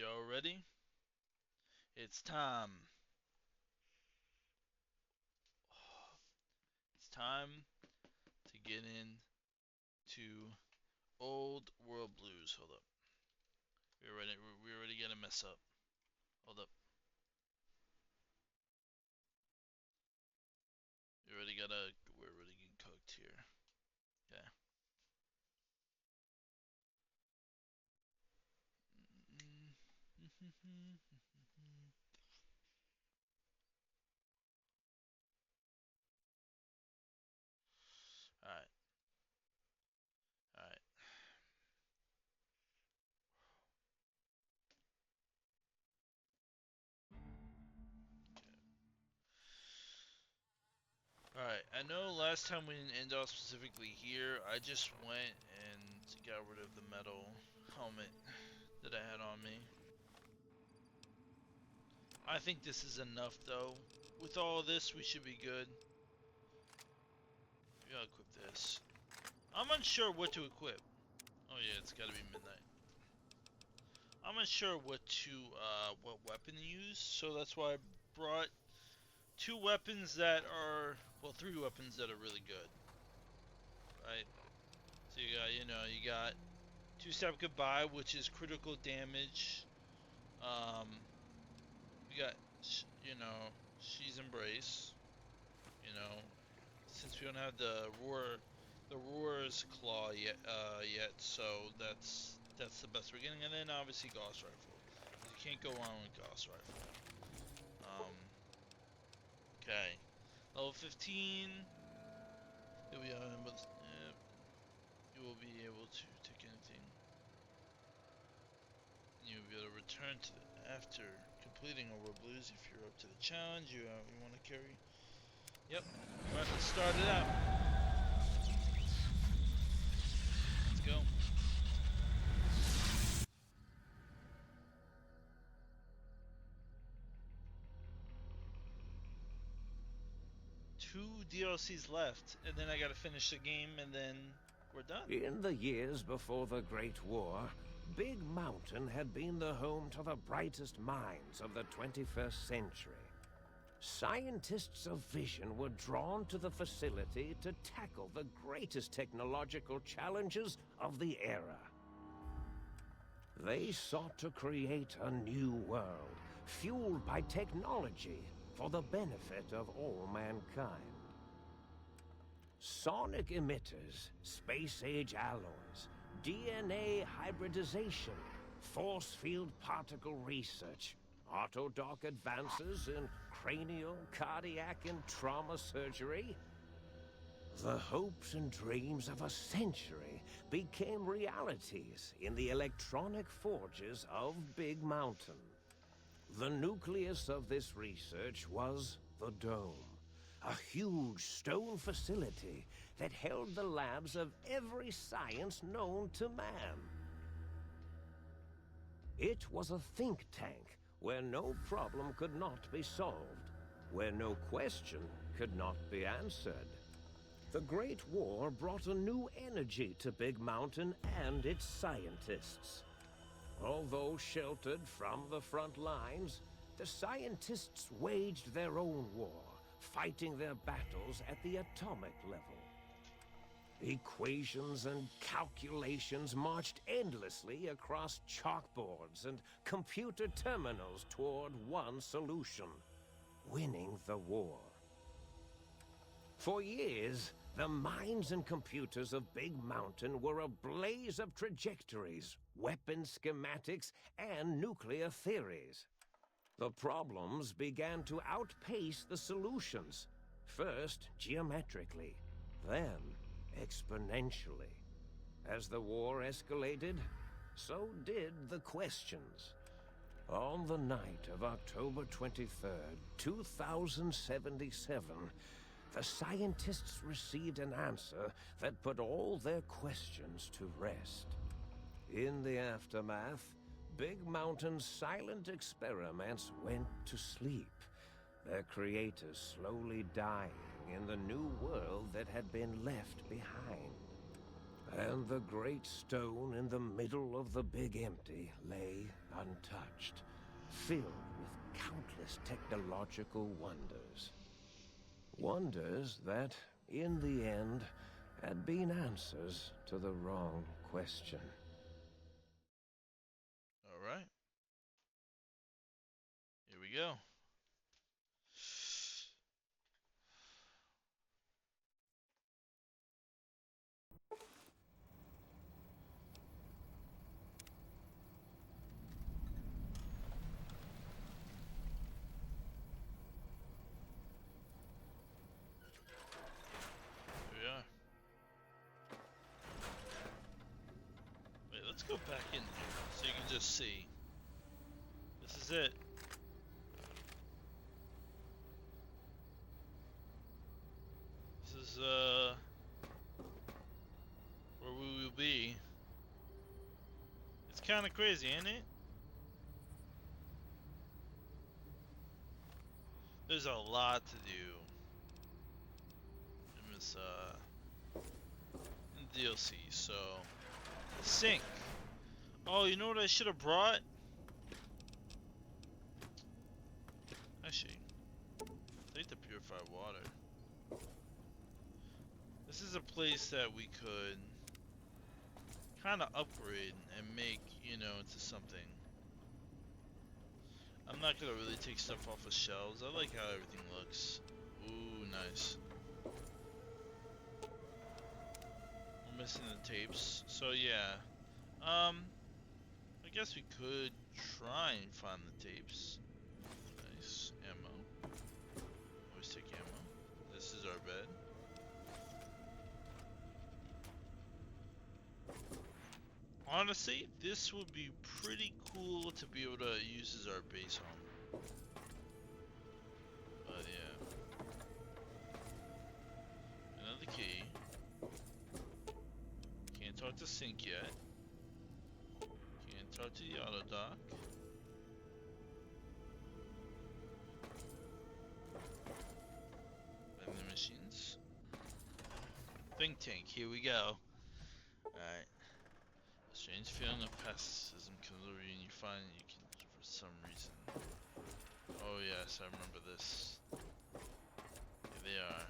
y'all ready? It's time. It's time to get into old world blues. Hold up. We're already gonna mess up. Hold up. We're already getting cooked here. Okay. Alright. Alright. Alright. I know last time we didn't end off specifically here. I just went and got rid of the metal helmet that I had on me. I think this is enough though. With all this, we should be good. We gotta equip this. I'm unsure what to equip. Oh yeah, it's gotta be midnight. I'm unsure what weapon to use, so that's why I brought two weapons that are, well, three weapons that are really good. Right? So you got two-step goodbye, which is critical damage. Um, we got, she's embrace. You know, since we don't have the roar's claw yet, so that's the best we're getting. And then obviously Gauss rifle. You can't go wrong with Gauss rifle. Um, okay, level 15. You'll be able to, you will be able to take anything. You'll be able to return to after completing over blues if you're up to the challenge. You want to carry. Yep. Right, let's start it out. Let's go. Two DLCs left, and then I gotta finish the game, and then we're done. In the years before the Great War, Big Mountain had been the home to the brightest minds of the 21st century. Scientists of vision were drawn to the facility to tackle the greatest technological challenges of the era. They sought to create a new world, fueled by technology for the benefit of all mankind. Sonic emitters, space-age alloys, DNA hybridization, force field particle research, autodoc advances in cranial, cardiac, and trauma surgery. The hopes and dreams of a century became realities in the electronic forges of Big Mountain. The nucleus of this research was the Dome, a huge stone facility that held the labs of every science known to man. It was a think tank where no problem could not be solved, where no question could not be answered. The Great War brought a new energy to Big Mountain and its scientists. Although sheltered from the front lines, the scientists waged their own war, fighting their battles at the atomic level. Equations and calculations marched endlessly across chalkboards and computer terminals toward one solution: winning the war. For years, the minds and computers of Big Mountain were a blaze of trajectories, weapon schematics, and nuclear theories. The problems began to outpace the solutions, first geometrically, then exponentially. As the war escalated, so did the questions. On the night of October 23rd, 2077, the scientists received an answer that put all their questions to rest. In the aftermath, Big Mountain's silent experiments went to sleep, their creators slowly dying in the new world that had been left behind. And the great stone in the middle of the Big Empty lay untouched, filled with countless technological wonders. Wonders that, in the end, had been answers to the wrong question. Alright. Here we go. Here we are. Wait, let's go back in here so you can just see. This is it. This is where we will be. It's kind of crazy, ain't it? There's a lot to do in this in DLC. So sink. Oh, you know what I should have brought? Actually, take the purified water. This is a place that we could kind of upgrade and make, you know, into something. I'm not gonna really take stuff off of shelves. I like how everything looks. Ooh, nice. We're missing the tapes. So yeah. I guess we could try and find the tapes. Nice. Ammo. Always take ammo. This is our bed. Honestly, this would be pretty cool to be able to use as our base home. But yeah. Another key. Can't talk to Sync yet. Can't talk to the auto dock. Vending machines. Think tank, here we go. Alright. A strange feeling of pessimism comes over you and you find you can, for some reason. Oh yes, I remember this. Here they are.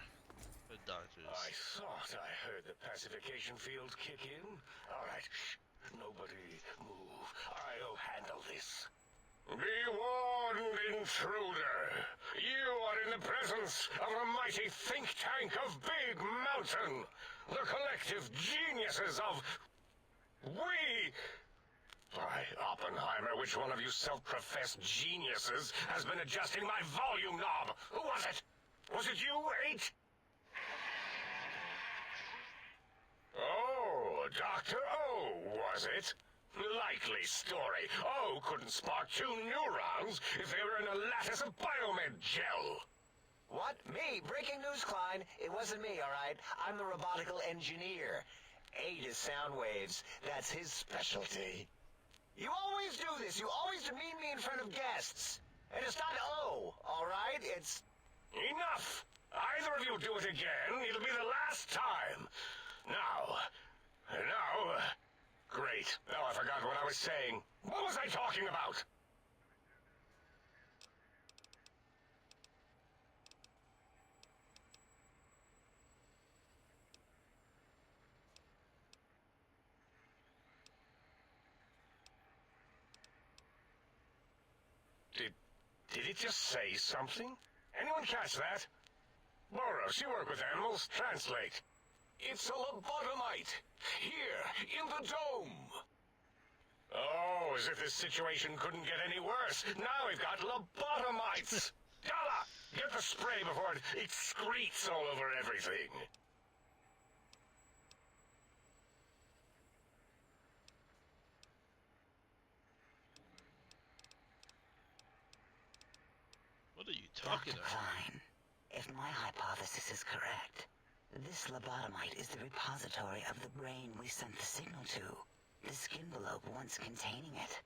The doctors. I thought I heard the pacification field kick in. Alright, shh. Nobody move. I'll handle this. Be warned, intruder. You are in the presence of a mighty think tank of Big Mountain. The collective geniuses of... We... Why, Oppenheimer, which one of you self-professed geniuses has been adjusting my volume knob? Who was it? Was it you, 8? Oh, Dr. O, was it? Likely story. O couldn't spark 2 neurons if they were in a lattice of biomed gel. What? Me? Breaking news, Klein. It wasn't me, all right? I'm the robotical engineer. 8 is sound waves. That's his specialty. You always do this. You always demean me in front of guests. And it's not O, all right? It's... Enough! Either of you do it again, it'll be the last time. Now... Great. Now I forgot what I was saying. What was I talking about? Did it just say something? Anyone catch that? Boros, you work with animals. Translate. It's a lobotomite. Here, in the dome. Oh, as if this situation couldn't get any worse. Now we've got lobotomites. Dalla, get the spray before it excretes all over everything. What are you talking Dr. about? Klein, if my hypothesis is correct, this lobotomite is the repository of the brain we sent the signal to, the skin envelope once containing it.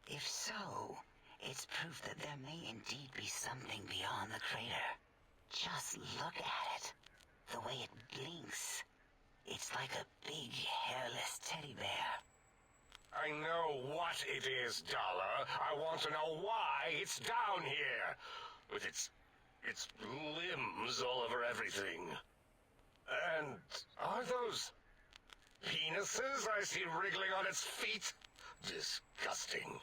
If so, it's proof that there may indeed be something beyond the crater. Just look at it. The way it blinks. It's like a big, hairless teddy bear. I know what it is, Dollar. I want to know why it's down here. With its limbs all over everything. And are those penises I see wriggling on its feet? Disgusting.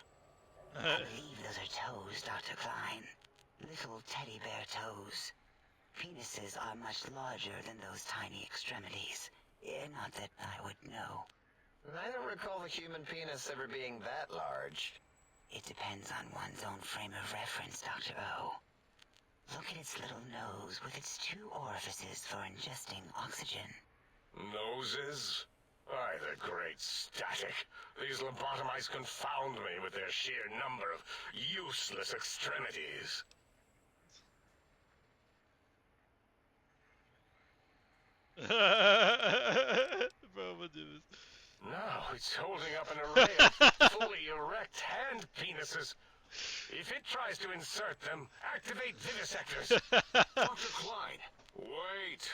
I believe those are toes, Dr. Klein. Little teddy bear toes. Penises are much larger than those tiny extremities. Not that I would know. I don't recall the human penis ever being that large. It depends on one's own frame of reference, Dr. O. Look at its little nose with its 2 orifices for ingesting oxygen. Noses? Why, the great static. These lobotomites confound me with their sheer number of useless extremities. Bro, what do this? Now it's holding up an array of fully erect hand penises. If it tries to insert them, activate vivisectors. Dr. Klein, wait.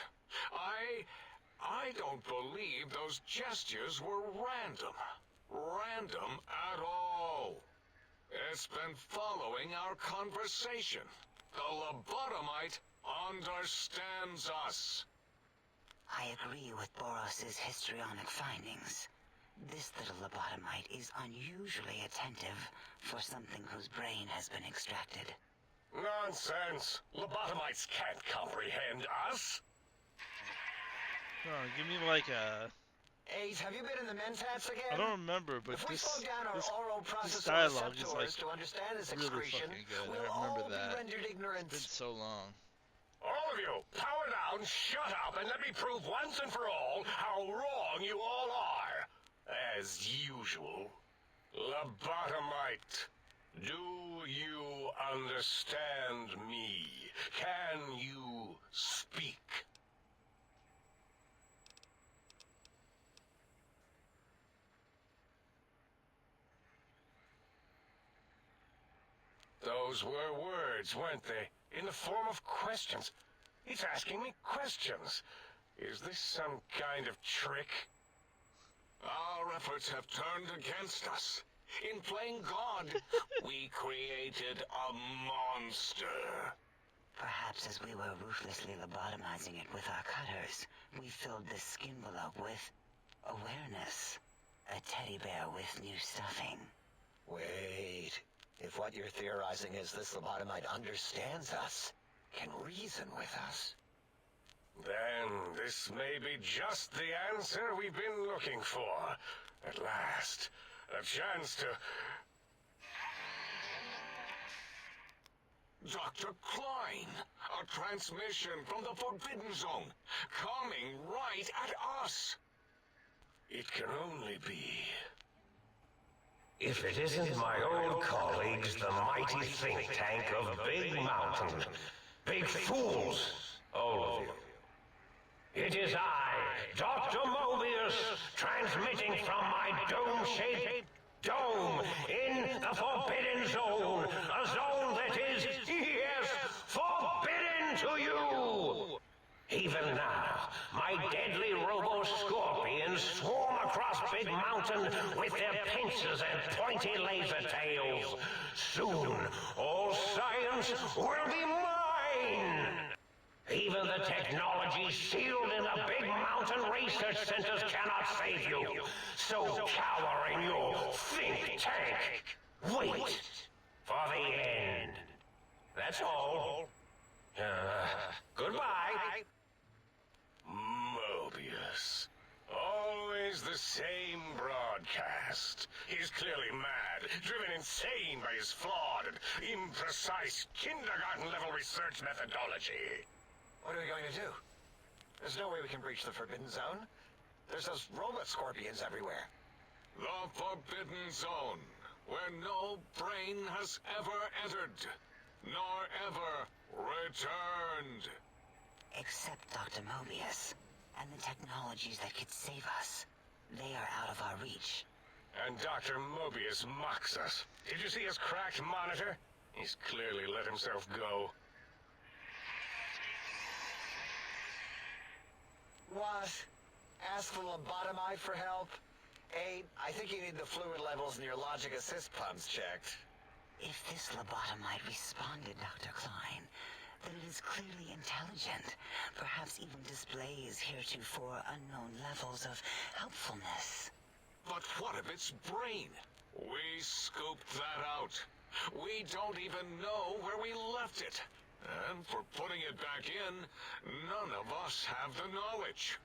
I don't believe those gestures were random. Random at all. It's been following our conversation. The lobotomite understands us. I agree with Boros's histrionic findings. This little lobotomite is unusually attentive for something whose brain has been extracted. Nonsense. Lobotomites can't comprehend us. Come on, give me like a... 8, have you been in the mentats again? I don't remember, but if we this slow down our oral processor dialogue is receptors like to understand its really excretion, fucking good. we'll I remember all that. be rendered ignorant. It's been so long. All of you, power down, shut up, and let me prove once and for all how wrong you all are. As usual. Lobotomite, do you understand me? Can you speak? Those were words, weren't they? In the form of questions. It's asking me questions. Is this some kind of trick? Our efforts have turned against us. In playing God, we created a monster. Perhaps as we were ruthlessly lobotomizing it with our cutters, we filled the skin envelope with awareness. A teddy bear with new stuffing. Wait. If what you're theorizing is this lobotomite understands us, can reason with us, then this may be just the answer we've been looking for. At last, a chance to... Dr. Klein, a transmission from the Forbidden Zone, coming right at us. It can only be... If it isn't my old colleagues, the mighty think tank of Big Mountain. Big fools, all of you. It is I, Dr. Mobius, transmitting from my dome-shaped dome in the Forbidden Zone. A zone that is, yes, forbidden to you. Even now, my deadly robo-scorpions swarm across Big Mountain with their pincers and pointy laser tails. Soon, all science will be mine. Even the technology sealed in the Big Mountain research centers cannot save you. So cower in your think tank. Wait for the end. That's all. Goodbye. Mobius. Always the same broadcast. He's clearly mad, driven insane by his flawed and imprecise kindergarten-level research methodology. what are we going to do? There's no way we can breach the Forbidden Zone. There's those robot scorpions everywhere. The Forbidden Zone, where no brain has ever entered, nor ever returned. Except Dr. Mobius, and the technologies that could save us. They are out of our reach. And Dr. Mobius mocks us. Did you see his cracked monitor? He's clearly let himself go. What? Ask the lobotomite for help? A, I think you need the fluid levels in your logic assist pumps checked. If this lobotomite responded, Dr. Klein, then it is clearly intelligent, perhaps even displays heretofore unknown levels of helpfulness. But what of its brain? We scooped that out. We don't even know where we left it. And for putting it back in, none of us have the knowledge.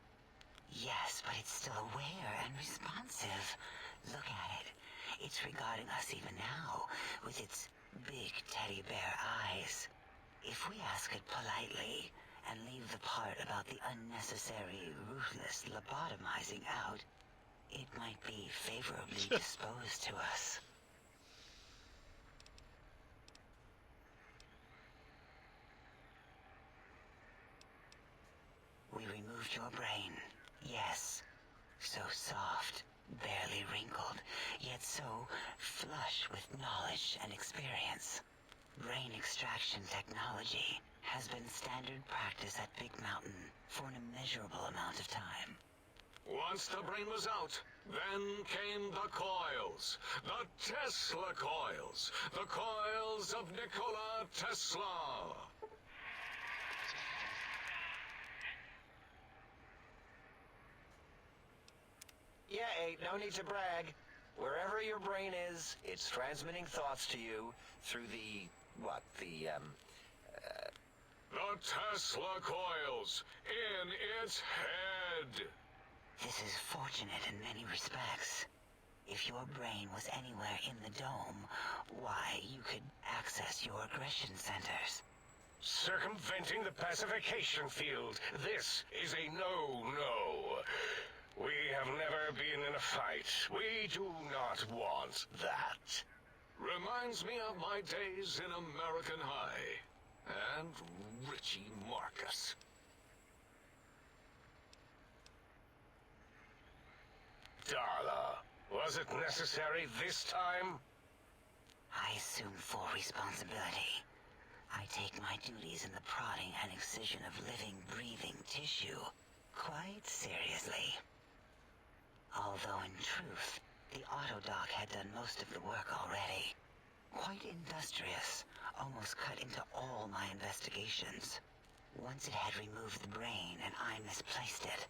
Yes, but it's still aware and responsive. Look at it. It's regarding us even now, with its big teddy bear eyes. If we ask it politely, and leave the part about the unnecessary, ruthless lobotomizing out, it might be favorably disposed to us. We removed your brain, yes. So soft, barely wrinkled, yet so flush with knowledge and experience. Brain extraction technology has been standard practice at Big Mountain for an immeasurable amount of time. Once the brain was out, then came the coils. The Tesla coils. The coils of Nikola Tesla. Yeah, ain't no need to brag. Wherever your brain is, it's transmitting thoughts to you through the Tesla coils in its head. This is fortunate in many respects. If your brain was anywhere in the dome, why, you could access your aggression centers. Circumventing the pacification field. This is a no-no. We have never been in a fight. We do not want that. Reminds me of my days in American High. And Richie Marcus. Darla, was it necessary this time? I assume full responsibility. I take my duties in the prodding and excision of living, breathing tissue quite seriously. Although in truth, the autodoc had done most of the work already. Quite industrious, almost cut into all my investigations. Once it had removed the brain and I misplaced it,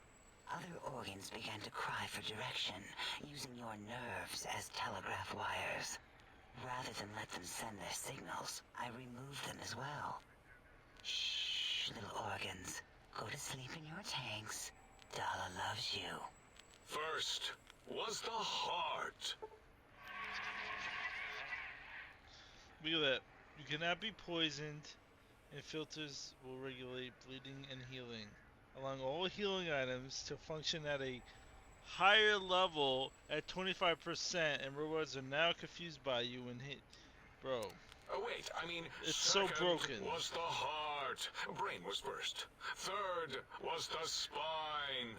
other organs began to cry for direction, using your nerves as telegraph wires. Rather than let them send their signals, I removed them as well. Shh, little organs. Go to sleep in your tanks. Dala loves you. First was the heart. Look at that. You cannot be poisoned, and filters will regulate bleeding and healing, allowing all healing items to function at a higher level at 25%, and robots are now confused by you when hit. Bro. Oh, wait, I mean, It's so second broken. was the heart. Brain was first. Third was the spine.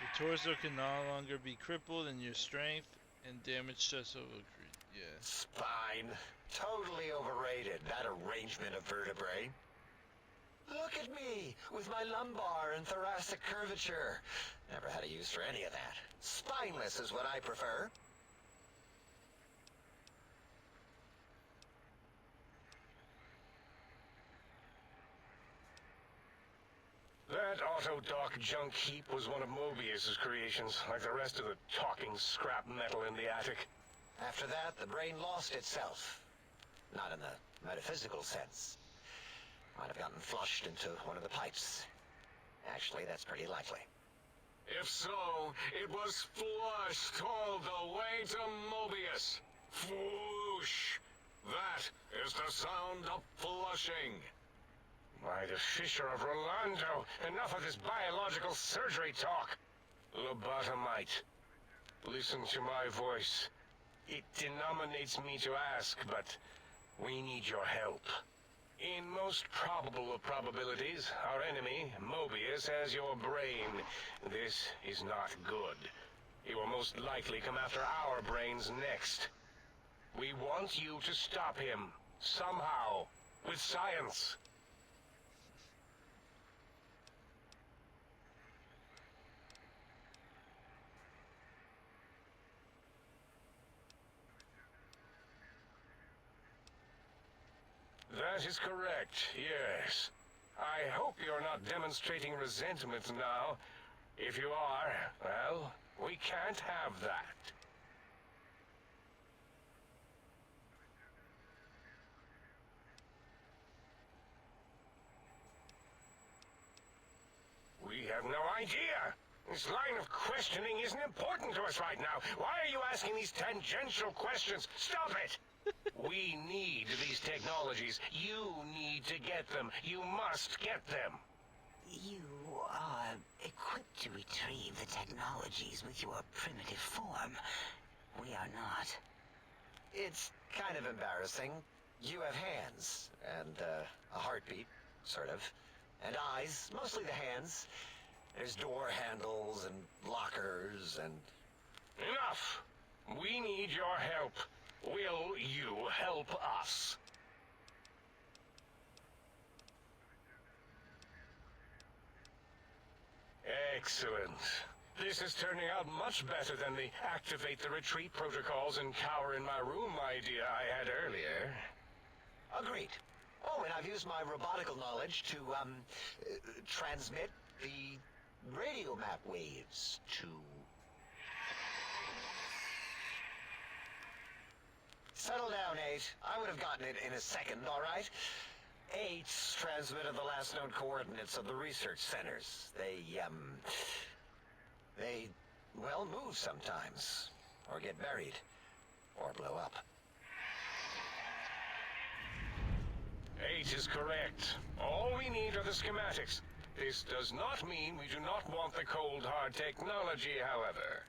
Your torso can no longer be crippled, and your strength and damage stress will increase. Yeah. spine. Totally overrated, that arrangement of vertebrae. Look at me, with my lumbar and thoracic curvature. Never had a use for any of that. Spineless is what I prefer. That Autodoc junk heap was one of Mobius's creations, like the rest of the talking scrap metal in the attic. After that, the brain lost itself. Not in the metaphysical sense. Might have gotten flushed into one of the pipes. Actually, that's pretty likely. If so, it was flushed all the way to Mobius. Flush! That is the sound of flushing. By the Fisher of Rolando, enough of this biological surgery talk. Lobotomite, listen to my voice. It denominates me to ask, but we need your help. In most probable of probabilities, our enemy, Mobius, has your brain. This is not good. He will most likely come after our brains next. We want you to stop him, somehow, with science. That is correct, yes. I hope you're not demonstrating resentment now. If you are, well, we can't have that. We have no idea. This line of questioning isn't important to us right now. Why are you asking these tangential questions? Stop it! We need these technologies. You need to get them. You must get them. You are equipped to retrieve the technologies with your primitive form. We are not. It's kind of embarrassing. You have hands, and a heartbeat, sort of. And eyes, mostly the hands. There's door handles and lockers and... Enough! We need your help. Will you help us? Excellent. This is turning out much better than the activate the retreat protocols and cower in my room idea I had earlier. Agreed. Oh, and I've used my robotical knowledge to, transmit the radio map waves to... Settle down, 8. I would have gotten it in a second, all right? 8's transmitted the last known coordinates of the research centers. They, well, move sometimes. Or get buried. Or blow up. 8 is correct. All we need are the schematics. This does not mean we do not want the cold hard technology, however.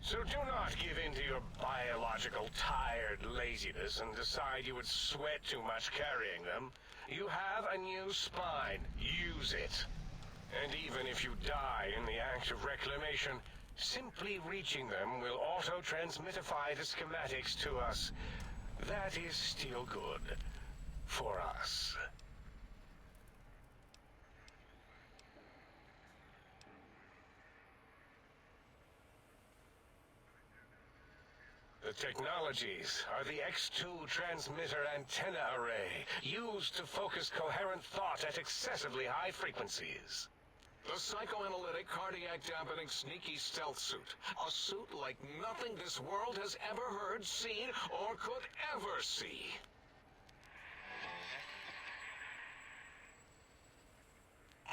So do not give in to your biological tired laziness and decide you would sweat too much carrying them. You have a new spine. Use it. And even if you die in the act of reclamation, simply reaching them will auto-transmitify the schematics to us. That is still good. For us. The technologies are the X2 transmitter antenna array, used to focus coherent thought at excessively high frequencies. The psychoanalytic, cardiac-dampening, sneaky stealth suit. A suit like nothing this world has ever heard, seen, or could ever see.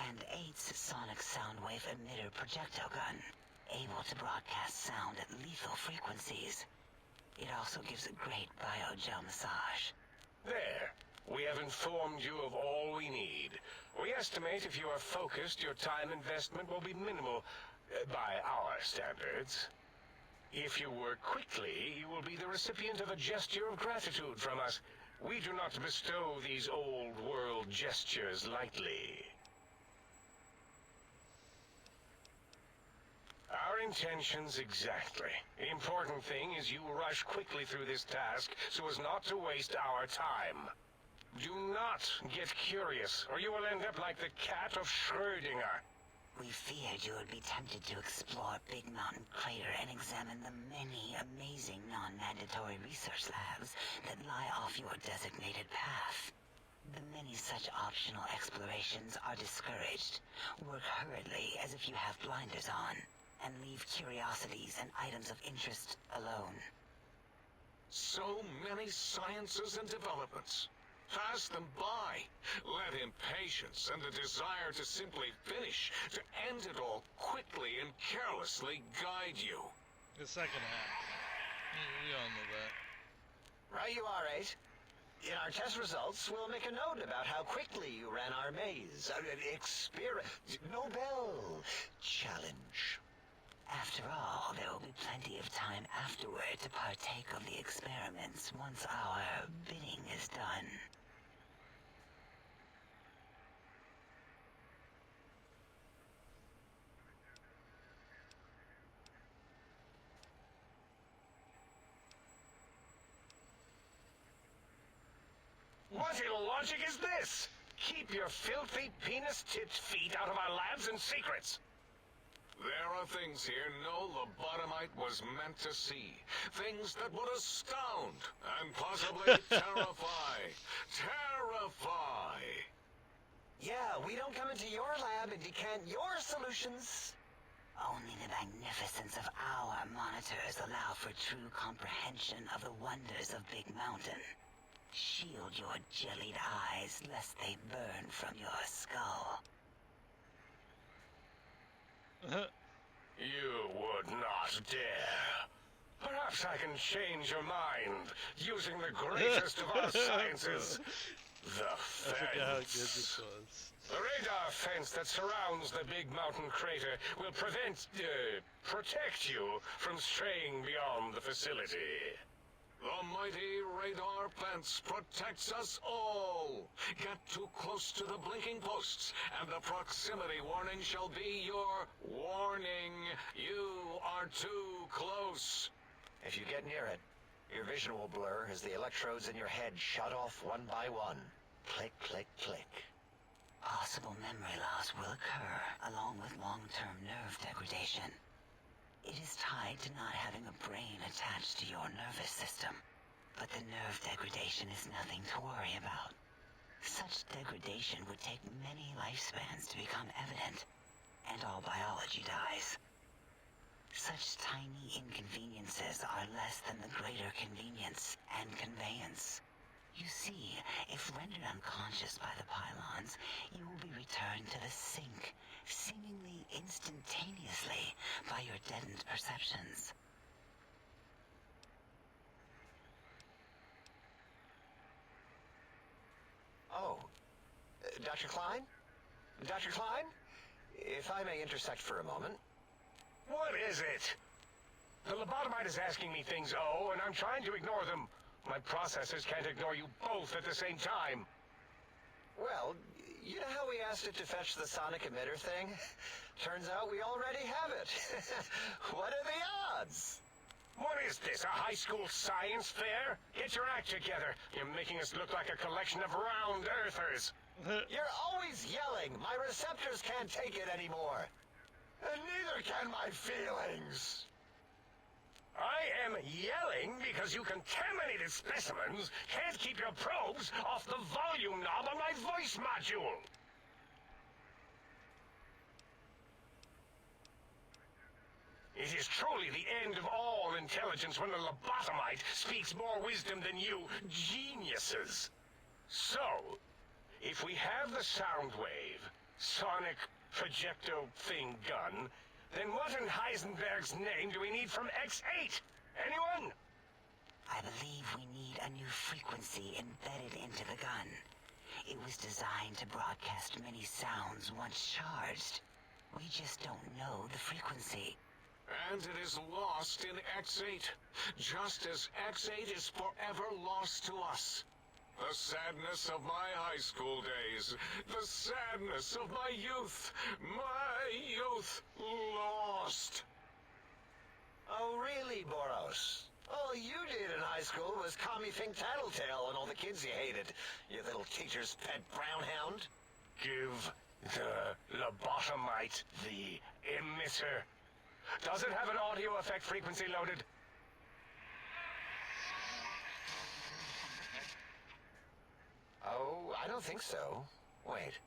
And 8's sonic soundwave emitter projectile gun, able to broadcast sound at lethal frequencies. It also gives a great biogel massage. There. We have informed you of all we need. We estimate if you are focused, your time investment will be minimal, by our standards. If you work quickly, you will be the recipient of a gesture of gratitude from us. We do not bestow these old-world gestures lightly. Our intentions exactly. The important thing is you rush quickly through this task so as not to waste our time. Do not get curious, or you will end up like the cat of Schrödinger. We feared you would be tempted to explore Big Mountain Crater and examine the many amazing non-mandatory research labs that lie off your designated path. The many such optional explorations are discouraged. Work hurriedly as if you have blinders on, and leave curiosities and items of interest alone. So many sciences and developments. Pass them by. Let impatience and the desire to simply finish, to end it all quickly and carelessly guide you. The second half. We all know that. Right you are, 8. In our test results, we'll make a note about how quickly you ran our maze. Nobel challenge. After all, there will be plenty of time afterward to partake of the experiments once our bidding is done. What illogic is this? Keep your filthy penis-tipped feet out of our labs and secrets. There are things here no lobotomite was meant to see. Things that would astound and possibly terrify. Terrify! Yeah, we don't come into your lab and decant your solutions. Only the magnificence of our monitors allow for true comprehension of the wonders of Big Mountain. Shield your jellied eyes lest they burn from your skull. You would not dare. Perhaps I can change your mind using the greatest of our sciences, the I forgot how good fence. this was. The radar fence that surrounds the Big Mountain crater will protect you from straying beyond the facility. The mighty radar fence protects us all. Get too close to the blinking posts, and the proximity warning shall be your warning. You are too close. If you get near it, your vision will blur as the electrodes in your head shut off one by one. Click, click, click. Possible memory loss will occur, along with long-term nerve degradation. It is tied to not having a brain attached to your nervous system. But the nerve degradation is nothing to worry about. Such degradation would take many lifespans to become evident, and all biology dies. Such tiny inconveniences are less than the greater convenience and conveyance. You see, if rendered unconscious by the pylons, you will be returned to the sink, seemingly instantaneously by your deadened perceptions. Oh, Dr. Klein? Dr. Klein? If I may intersect for a moment. What is it? The lobotomite is asking me things, and I'm trying to ignore them. My processors can't ignore you both at the same time. Well, you know how we asked it to fetch the sonic emitter thing? Turns out we already have it. What are the odds? What is this, a high school science fair? Get your act together. You're making us look like a collection of round earthers. You're always yelling. My receptors can't take it anymore. And neither can my feelings. I am yelling because you contaminated specimens can't keep your probes off the volume knob on my voice module. It is truly the end of all intelligence when the lobotomite speaks more wisdom than you geniuses. So, if we have the sound wave, sonic projecto thing gun, then what in Heisenberg's name do we need from X8? Anyone? I believe we need a new frequency embedded into the gun. It was designed to broadcast many sounds once charged. We just don't know the frequency. And it is lost in X8, just as X8 is forever lost to us. The sadness of my high school days, the sadness of my youth lost. Oh, really, Boros? All you did in high school was call me Fink Tattletale and all the kids you hated, you little teacher's pet brown hound. Give the lobotomite the emitter. Does it have an audio effect frequency loaded? Oh, I don't think so. Wait.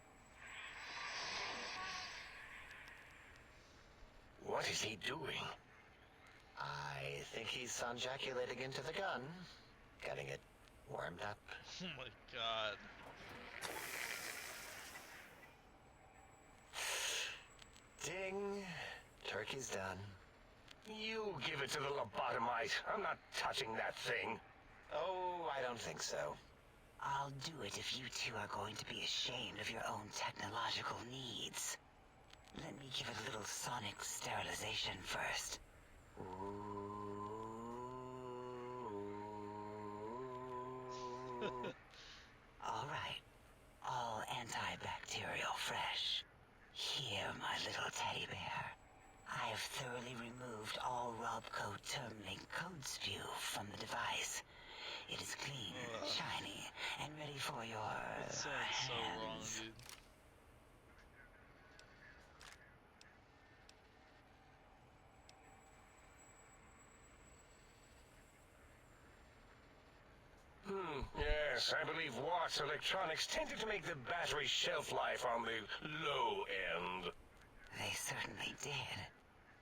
What is he doing? I think he's sonjaculating into the gun. Getting it warmed up. Oh my god. Ding. Turkey's done. You give it to the lobotomite. I'm not touching that thing. Oh, I don't think so. I'll do it if you two are going to be ashamed of your own technological needs. Let me give it a little sonic sterilization first. All right. All antibacterial fresh. Here, my little teddy bear. I have thoroughly removed all Robco Termlink code spew from the device. It is clean, shiny, and ready for your That sounds so wrong, hands. dude. Yes, I believe Watt's electronics tended to make the battery shelf life on the low end. They certainly did.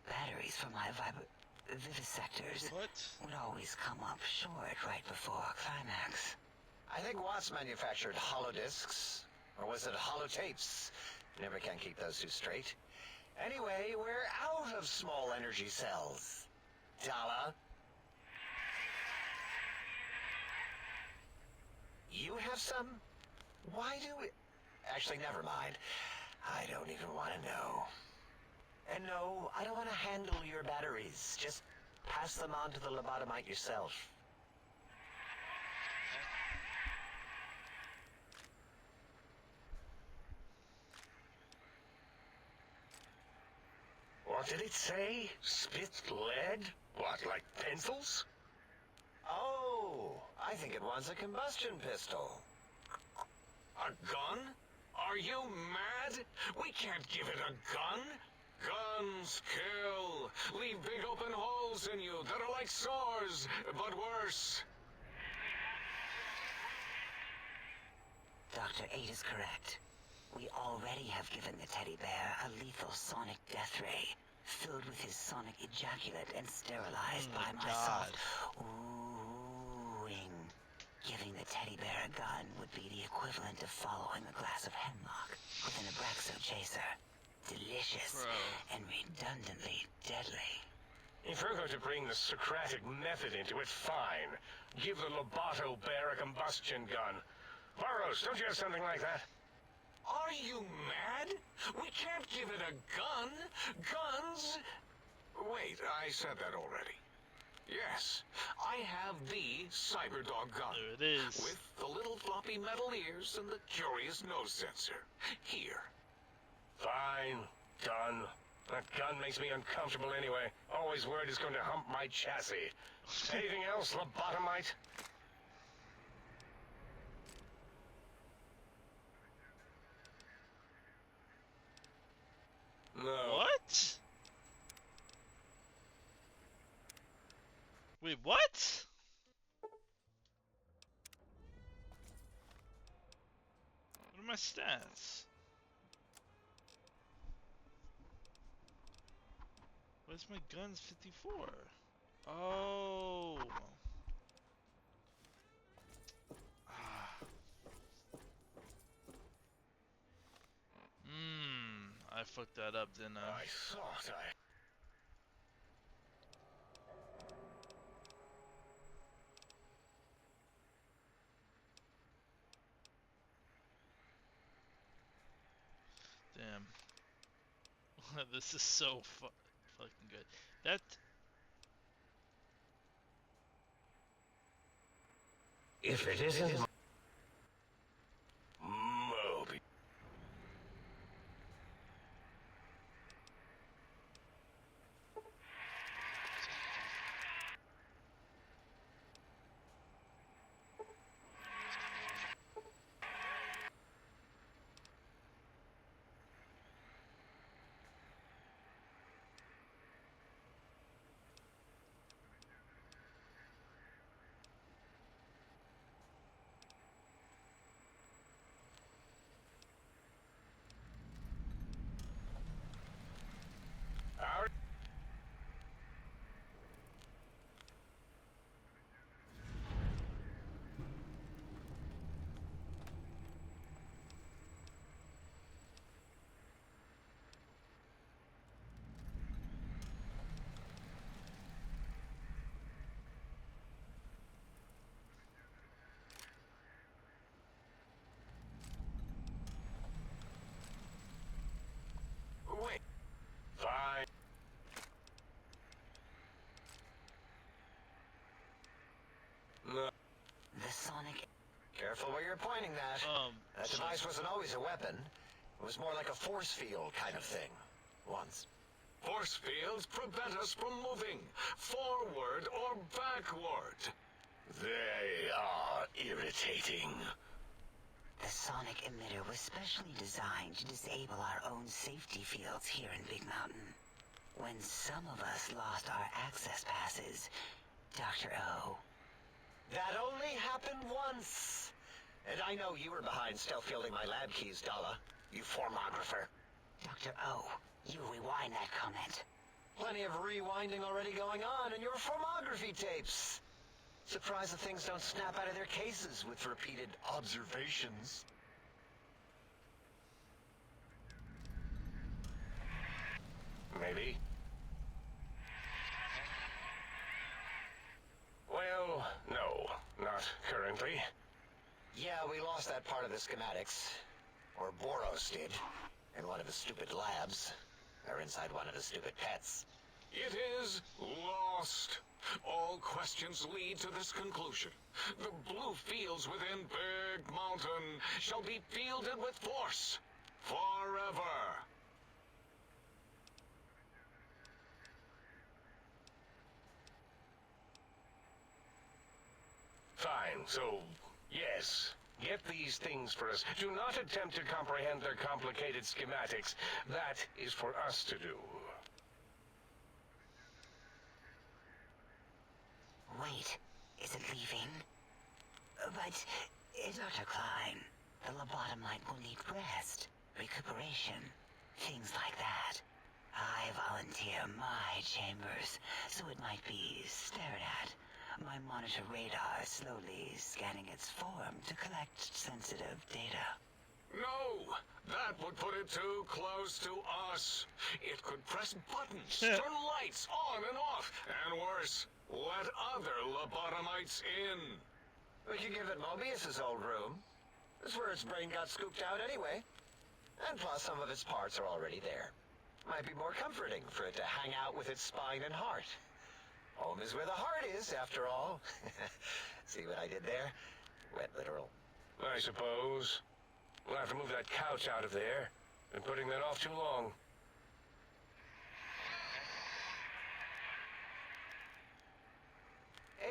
Batteries for my vivisectors What? would always come up short right before climax. I think Watts manufactured holodiscs. Or was it holotapes? Never can keep those two straight. Anyway, we're out of small energy cells. Dala? You have some? Why do we... Actually, never mind. I don't even want to know. And no, I don't want to handle your batteries. Just pass them on to the lobotomite yourself. What did it say? Spit lead? What, like pencils? Oh, I think it wants a combustion pistol. A gun? Are you mad? We can't give it a gun. Guns kill. Leave big open holes in you that are like sores, but worse. Dr. 8 is correct. We already have given the teddy bear a lethal sonic death ray, filled with his sonic ejaculate and sterilized by my soft oohing. Giving the teddy bear a gun would be the equivalent of following a glass of hemlock with an Abraxo chaser. Delicious and redundantly deadly. If you're going to bring the Socratic method into it, fine. Give the Loboto bear a combustion gun. Burroughs, don't you have something like that? Are you mad? We can't give it a gun. Guns... Wait, I said that already. Yes, I have the Cyberdog gun. There it is. With the little floppy metal ears and the curious nose sensor. Here. Fine. Done. That gun makes me uncomfortable anyway. Always worried it's going to hump my chassis. Anything else, lobotomite? No. What? Wait, what? What are my stats? Where's my guns 54? Oh. I fucked that up, didn't I? I thought I... Damn. This is so fucking good. That... If it isn't... Moby. Wait. Fine. No. The sonic... Careful where you're pointing that. That device wasn't always a weapon. It was more like a force field kind of thing. Once. Force fields prevent us from moving forward or backward. They are irritating. The sonic emitter was specially designed to disable our own safety fields here in Big Mountain. When some of us lost our access passes, Dr. O... That only happened once. And I know you were behind stealth fielding my lab keys, Dalla. You formographer. Dr. O, you rewind that comment. Plenty of rewinding already going on in your formography tapes. Surprised that things don't snap out of their cases with repeated observations. Maybe. Well, no, not currently. Yeah, we lost that part of the schematics. Or Boros did. In one of his stupid labs. Or inside one of his stupid pets. It is lost. All questions lead to this conclusion. The blue fields within Big Mountain shall be fielded with force. Forever. Fine, so, yes. Get these things for us. Do not attempt to comprehend their complicated schematics. That is for us to do. Wait, is it leaving? But, Dr. Klein, the lobotomite will need rest, recuperation, things like that. I volunteer my chambers, so it might be stared at. My monitor radar slowly scanning its form to collect sensitive data. No, that would put it too close to us. It could press buttons, turn lights on and off, and worse, let other lobotomites in. We could give it Mobius's old room. That's where its brain got scooped out anyway. And plus some of its parts are already there. Might be more comforting for it to hang out with its spine and heart. Home is where the heart is, after all. See what I did there? Went literal. I suppose. We'll have to move that couch out of there. Been putting that off too long.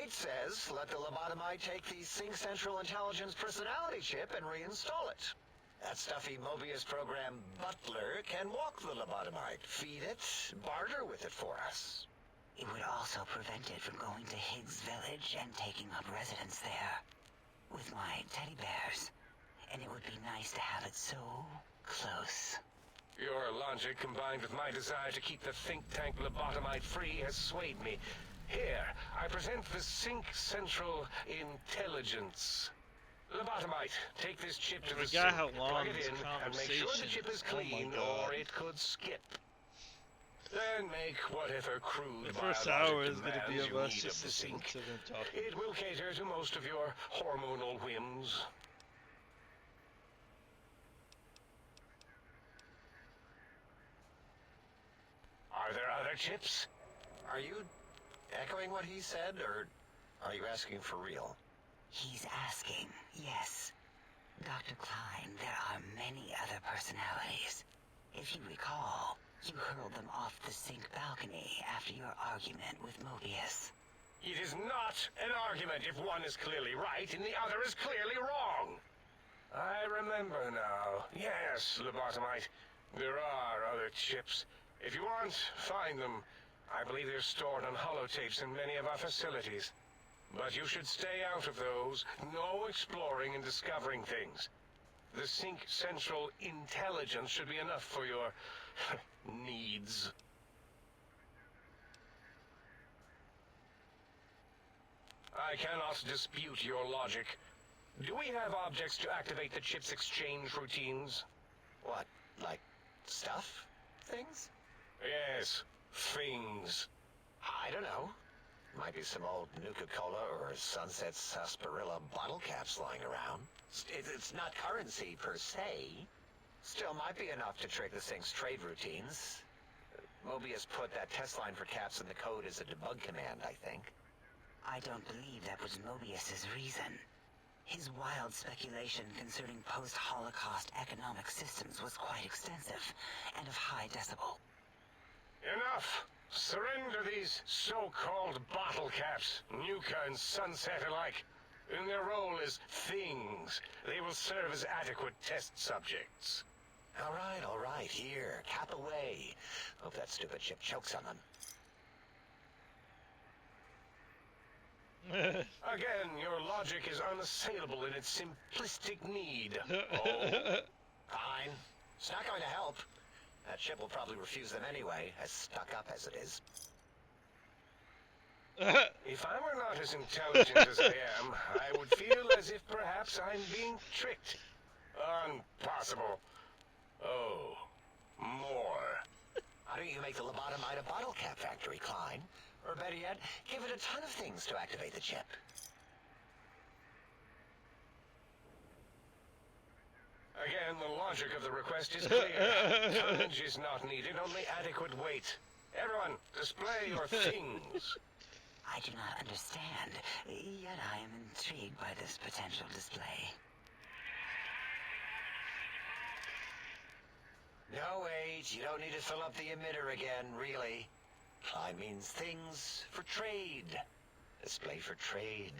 H says, let the lobotomite take the Sync Central Intelligence personality chip and reinstall it. That stuffy Mobius program butler can walk the lobotomite, feed it, barter with it for us. It would also prevent it from going to Higgs Village and taking up residence there. With my teddy bears. And it would be nice to have it so close. Your logic, combined with my desire to keep the think tank lobotomite free, has swayed me. Here, I present the Sync Central Intelligence. Lobotomite, take this chip to the forgot sync, how long plug it this in, and make sure the conversation- chip is oh my clean, God. or it could skip. Then make whatever crude The first biologic hour is going to be demands of you us need just of the listening sync. to them talking. It will cater to most of your hormonal whims. Are there other chips? Are you echoing what he said, or are you asking for real? He's asking, yes. Dr. Klein, there are many other personalities. If you recall, you hurled them off the Sync balcony after your argument with Mobius. It is not an argument if one is clearly right and the other is clearly wrong. I remember now. Yes, lobotomite. There are other chips. If you want, find them. I believe they're stored on holotapes in many of our facilities. But you should stay out of those. No exploring and discovering things. The Sync Central Intelligence should be enough for your needs. I cannot dispute your logic. Do we have objects to activate the chip's exchange routines? What, like stuff? Things? Yes, things. I don't know. Might be some old Nuka-Cola or Sunset Sarsaparilla bottle caps lying around. It's not currency per se. Still might be enough to trick the Sync's trade routines. Mobius put that test line for caps in the code as a debug command, I think. I don't believe that was Mobius's reason. His wild speculation concerning post-Holocaust economic systems was quite extensive and of high decibel. Enough! Surrender these so-called bottle caps, Nuka and Sunset alike. In their role as things, they will serve as adequate test subjects. All right, here, cap away. Hope that stupid chip chokes on them. Again, your logic is unassailable in its simplistic need. Oh, Fine. It's not going to help. That ship will probably refuse them anyway, as stuck up as it is. if I were not as intelligent as I am, I would feel as if perhaps I'm being tricked. Impossible. Oh, more. Why don't you make the lobotomite a bottle cap factory, Klein? Or better yet, give it a ton of things to activate the chip. Again, the logic of the request is clear. Tonnage is not needed, only adequate weight. Everyone, display your things. I do not understand, yet I am intrigued by this potential display. No, wait, you don't need to fill up the emitter again, really. Klein means things for trade. Display for trade.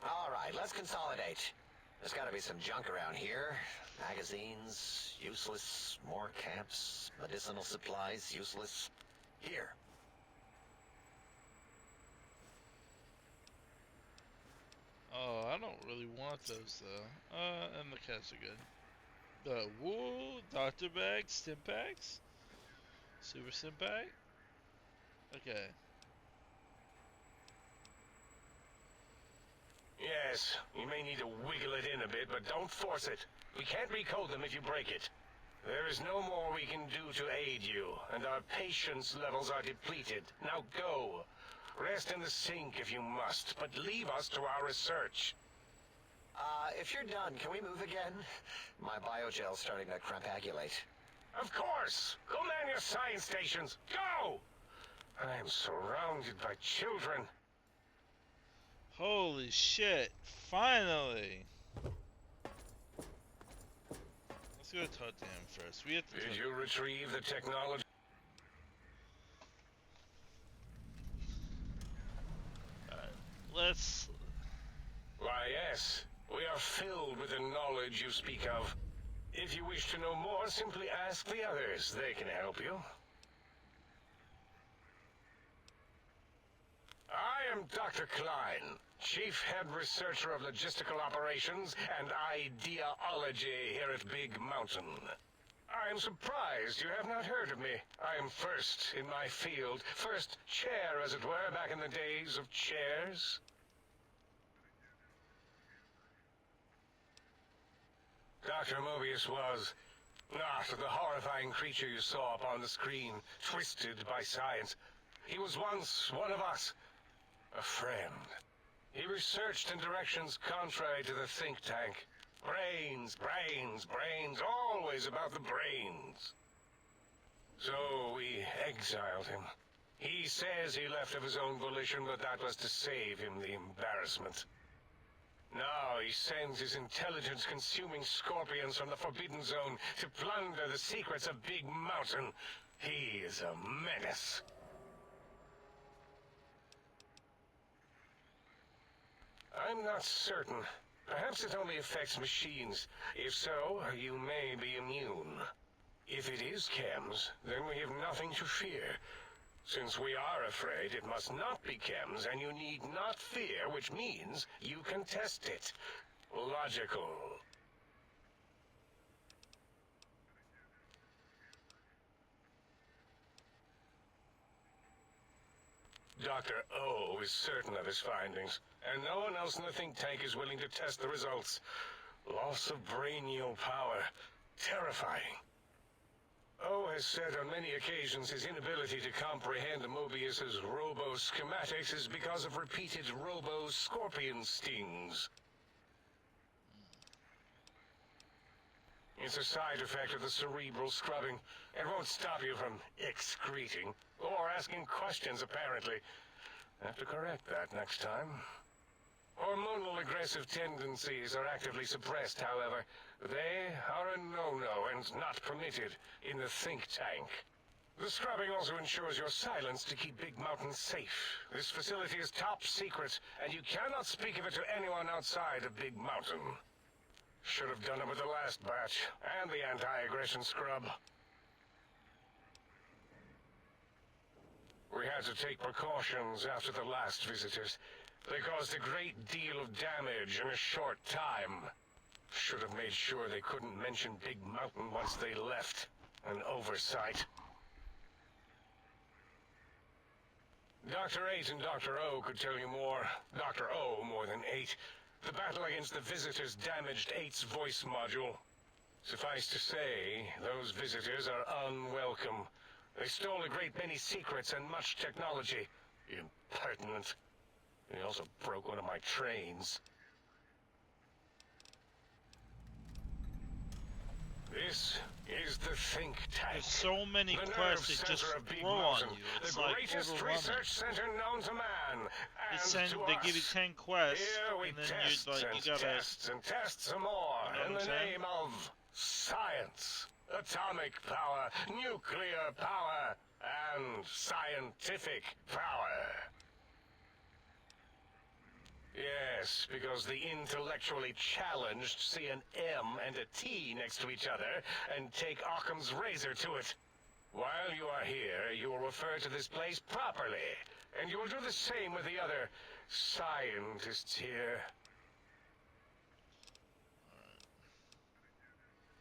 All right, let's consolidate. There's got to be some junk around here. Magazines, useless. More camps, medicinal supplies, useless. Here. Oh, I don't really want those though. And the cats are good. The wool, doctor bags, stim packs, super stim pack. Okay. Yes, you may need to wiggle it in a bit, but don't force it. We can't recode them if you break it. There is no more we can do to aid you, and our patience levels are depleted. Now go. Rest in the sink if you must, but leave us to our research. If you're done, can we move again? My biogel's starting to crampagulate. Of course! Go man your science stations! Go! I am surrounded by children. Holy shit! Finally. Let's go to Tottenham first. We have to. Did you retrieve the technology? Let's. Why, yes. We are filled with the knowledge you speak of. If you wish to know more, simply ask the others. They can help you. I am Dr. Klein, Chief Head Researcher of Logistical Operations and Ideology here at Big Mountain. I am surprised you have not heard of me. I am first in my field, first chair, as it were, back in the days of chairs. Dr. Mobius was not the horrifying creature you saw upon the screen, twisted by science. He was once one of us, a friend. He researched in directions contrary to the think tank. Brains, brains, brains, always about the brains. So we exiled him. He says he left of his own volition, but that was to save him the embarrassment. Now he sends his intelligence-consuming scorpions from the Forbidden Zone to plunder the secrets of Big Mountain. He is a menace. I'm not certain. Perhaps it only affects machines. If so, you may be immune. If it is chems, then we have nothing to fear. Since we are afraid, it must not be chems, and you need not fear, which means you can test it. Logical. Dr. O is certain of his findings, and no one else in the think tank is willing to test the results. Loss of brainial power. Terrifying. O has said on many occasions his inability to comprehend Mobius's robo-schematics is because of repeated robo-scorpion stings. It's a side effect of the cerebral scrubbing. It won't stop you from excreting, or asking questions, apparently. Have to correct that next time. Hormonal aggressive tendencies are actively suppressed, however. They are a no-no and not permitted in the think tank. The scrubbing also ensures your silence to keep Big Mountain safe. This facility is top secret, and you cannot speak of it to anyone outside of Big Mountain. Should have done it with the last batch, and the anti-aggression scrub. We had to take precautions after the last visitors. They caused a great deal of damage in a short time. Should have made sure they couldn't mention Big Mountain once they left. An oversight. Dr. 8 and Dr. O could tell you more. Dr. O more than 8. The battle against the visitors damaged 8's voice module. Suffice to say, those visitors are unwelcome. They stole a great many secrets and much technology. Impertinent. They also broke one of my trains. This is the think tank. There's so many The quests nerve that just center of Big throw on Mountain, you. It's the like greatest overwhelming. research center known to man. And to They give you us. 10 quests, Here we and then test you like and you gotta. test and test some more You know in what the I'm saying? name of science, atomic power, nuclear power, and scientific power. Yes, because the intellectually challenged see an M and a T next to each other and take Occam's razor to it. While you are here, you will refer to this place properly, and you will do the same with the other scientists here.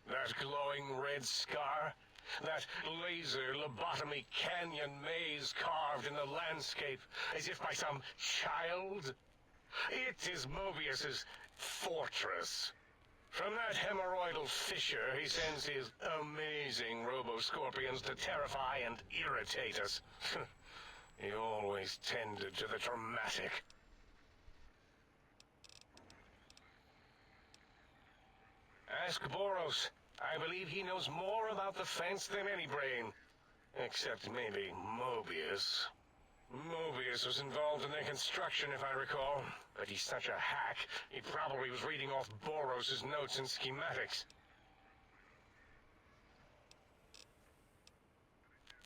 That glowing red scar, that laser lobotomy canyon maze carved in the landscape as if by some child. It is Mobius's fortress. From that hemorrhoidal fissure, he sends his amazing robo-scorpions to terrify and irritate us. He always tended to the dramatic. Ask Boros. I believe he knows more about the fence than any brain. Except maybe Mobius. Mobius was involved in their construction, if I recall. But he's such a hack, he probably was reading off Boros' notes and schematics.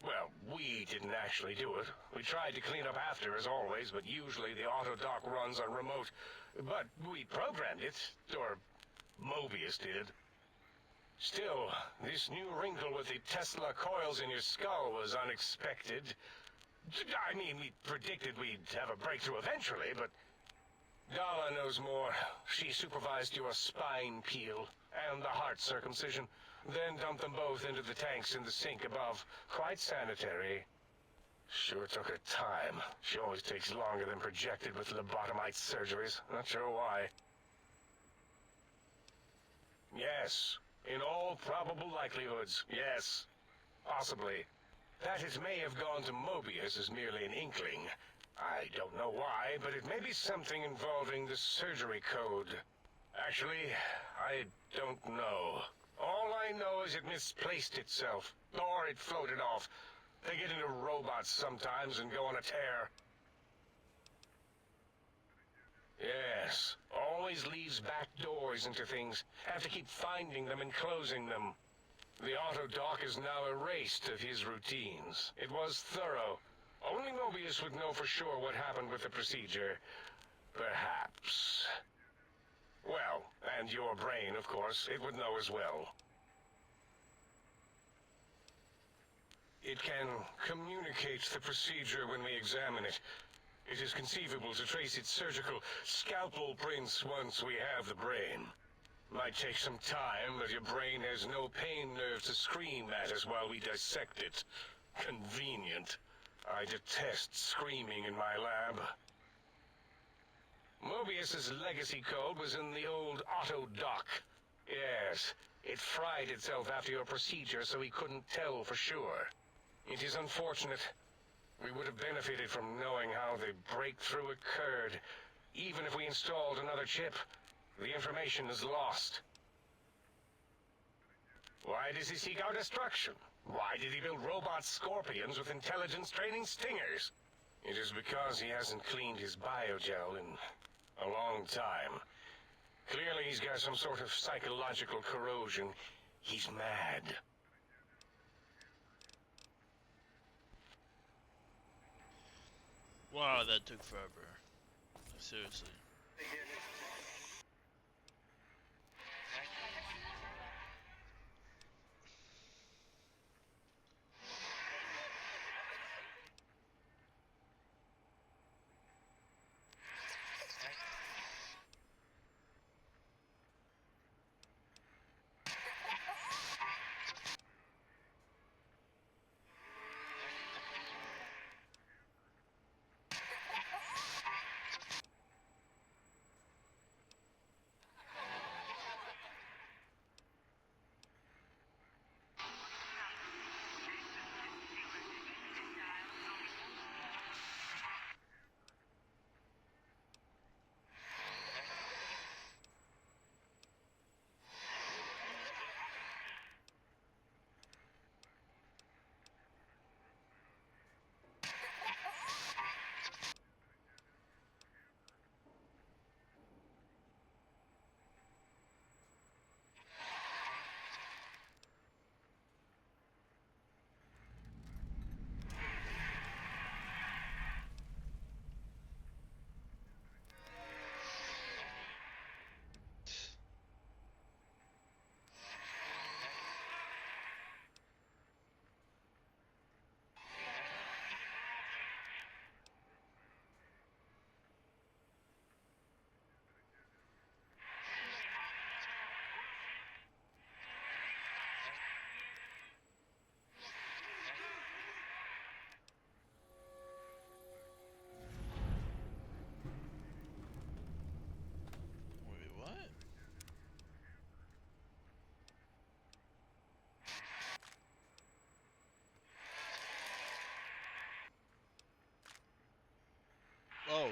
Well, we didn't actually do it. We tried to clean up after, as always, but usually the auto dock runs on remote. But we programmed it, or Mobius did. Still, this new wrinkle with the Tesla coils in your skull was unexpected. I mean, we predicted we'd have a breakthrough eventually, but Dala knows more. She supervised your spine peel and the heart circumcision, then dumped them both into the tanks in the sink above. Quite sanitary. Sure took her time. She always takes longer than projected with lobotomite surgeries. Not sure why. Yes. In all probable likelihoods, yes. Possibly. That it may have gone to Mobius is merely an inkling. I don't know why, but it may be something involving the surgery code. Actually, I don't know. All I know is it misplaced itself, or it floated off. They get into robots sometimes and go on a tear. Yes, always leaves back doors into things. Have to keep finding them and closing them. The auto dock is now erased of his routines. It was thorough. Only Mobius would know for sure what happened with the procedure. Perhaps. Well, and your brain, of course, it would know as well. It can communicate the procedure when we examine it. It is conceivable to trace its surgical scalpel prints once we have the brain. Might take some time, but your brain has no pain nerves to scream at us while we dissect it. Convenient. I detest screaming in my lab. Mobius's legacy code was in the old auto dock. Yes, it fried itself after your procedure, so he couldn't tell for sure. It is unfortunate. We would have benefited from knowing how the breakthrough occurred. Even if we installed another chip, the information is lost. Why does he seek our destruction? Why did he build robot scorpions with intelligence training stingers? It is because he hasn't cleaned his biogel in a long time. Clearly he's got some sort of psychological corrosion. He's mad. Wow, that took forever. Seriously.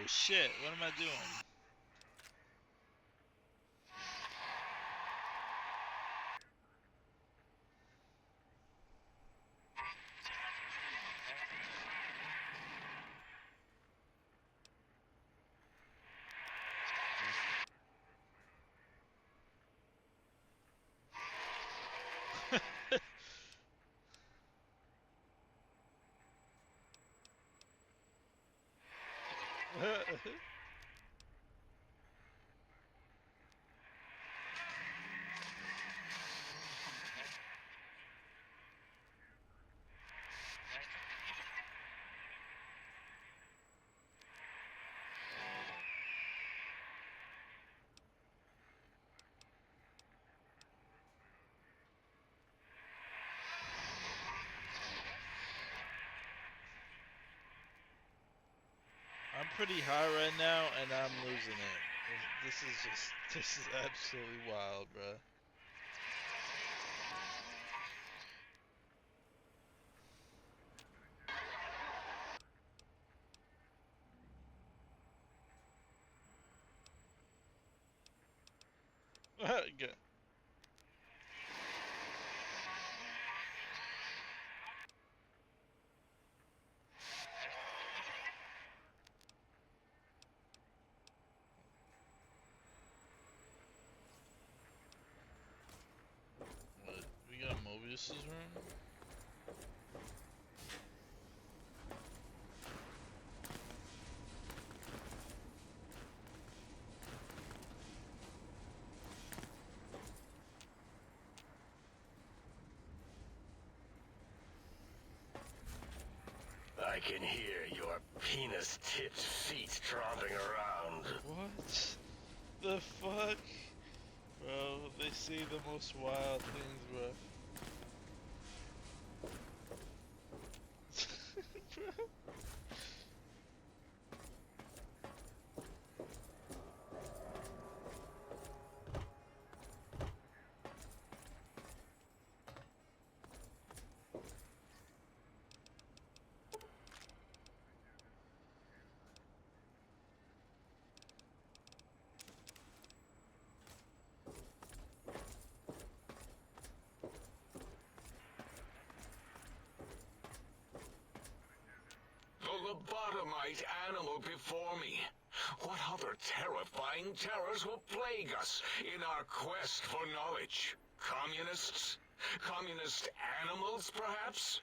shit, what am I doing? I'm pretty high right now, and I'm losing it. This is absolutely wild, bruh. Good. What, we got Mobius's room? I can hear your penis-tipped feet tromping around. What the fuck? Bro, they say the most wild things, bro. Bro. The lobotomite animal before me. What other terrifying terrors will plague us in our quest for knowledge? Communists? Communist animals, perhaps?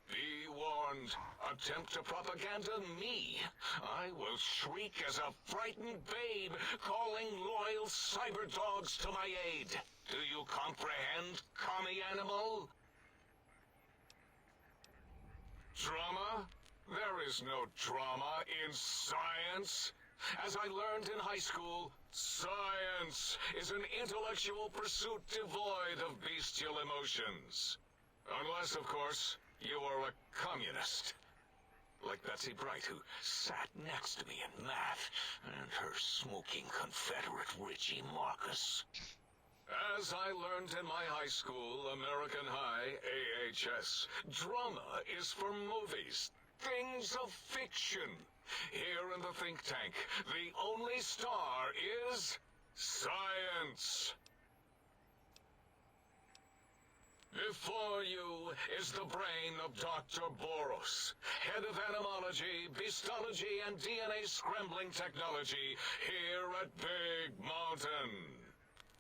Be warned. Attempt to propaganda me. I will shriek as a frightened babe, calling loyal cyber dogs to my aid. Do you comprehend, commie animal? Drama? There is no drama in science. As I learned in high school, science is an intellectual pursuit devoid of bestial emotions. Unless, of course, you are a communist. Like Betsy Bright, who sat next to me in math, and her smoking Confederate Richie Marcus. As I learned in my high school, American High, AHS, drama is for movies, things of fiction. Here in the think tank, the only star is science. Before you is the brain of Dr. Boros, head of animology, beastology, and DNA scrambling technology here at Big Mountain.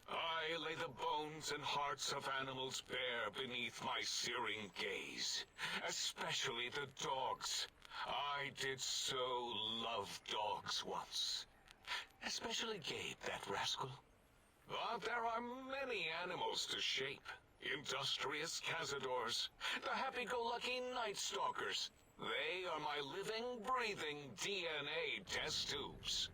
I lay the bones and hearts of animals bare beneath my searing gaze, especially the dogs. I did so love dogs once. Especially Gabe, that rascal. But there are many animals to shape. Industrious cazadors, the happy-go-lucky night stalkers. They are my living, breathing DNA test tubes.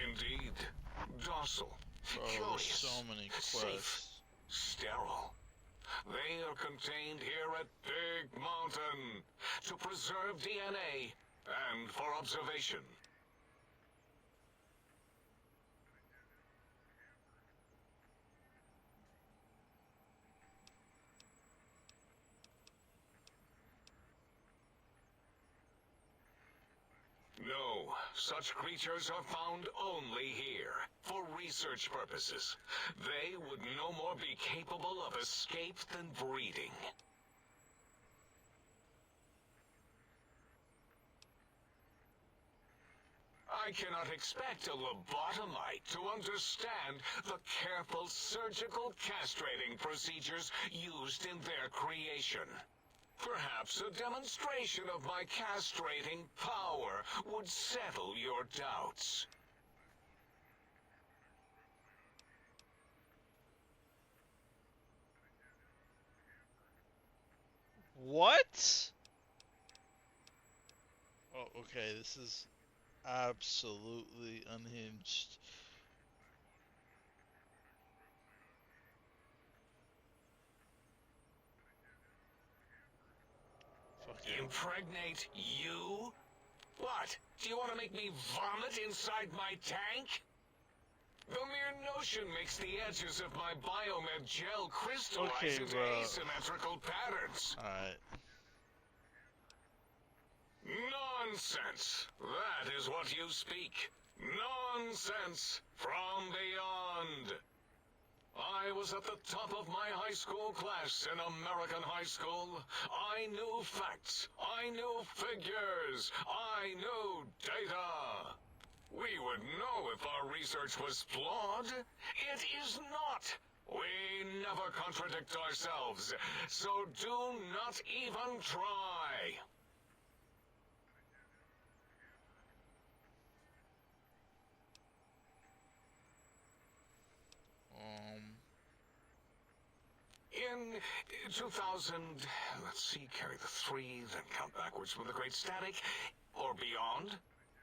Indeed. Docile, Bro, there's curious, so many safe, quests. sterile. They are contained here at Big Mountain to preserve DNA and for observation. such creatures are found only here, for research purposes. They would no more be capable of escape than breeding. I cannot expect a lobotomite to understand the careful surgical castrating procedures used in their creation. Perhaps a demonstration of my castrating power would settle your doubts. What? Oh, okay, this is absolutely unhinged. Fucking Impregnate you? What? Do you want to make me vomit inside my tank? The mere notion makes the edges of my biomed gel crystallize Okay, into bro. asymmetrical patterns. alright. Nonsense! That is what you speak. Nonsense from beyond. I was at the top of my high school class in American high school. I knew facts. I knew figures. I knew data. We would know if our research was flawed. It is not. We never contradict ourselves, so do not even try. In 2000, let's see, carry the 3, then count backwards from the Great Static, or beyond,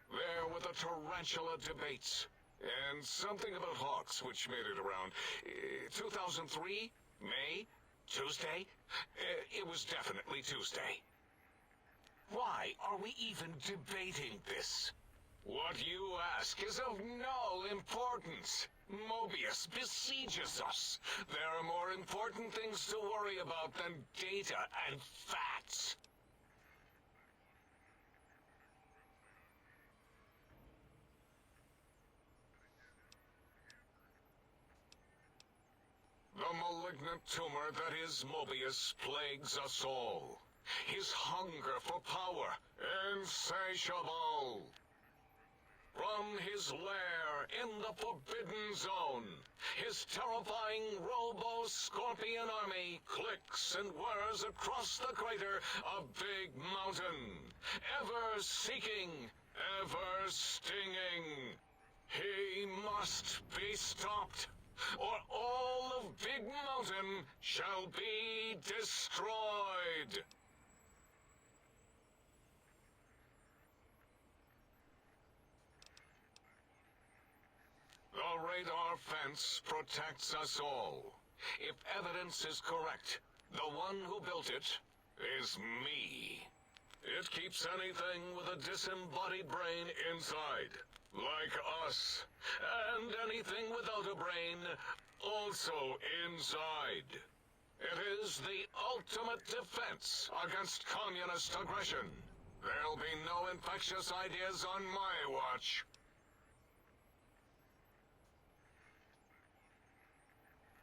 there were the tarantula debates, and something about hawks, which made it around 2003, May, Tuesday. It was definitely Tuesday. Why are we even debating this? What you ask is of no importance. Mobius besieges us. There are more important things to worry about than data and facts. The malignant tumor that is Mobius plagues us all. His hunger for power, insatiable. From his lair in the Forbidden Zone, his terrifying Robo-Scorpion army clicks and whirs across the crater of Big Mountain, ever seeking, ever stinging. He must be stopped, or all of Big Mountain shall be destroyed. The radar fence protects us all. If evidence is correct, the one who built it is me. It keeps anything with a disembodied brain inside, like us, and anything without a brain also inside. It is the ultimate defense against communist aggression. There'll be no infectious ideas on my watch.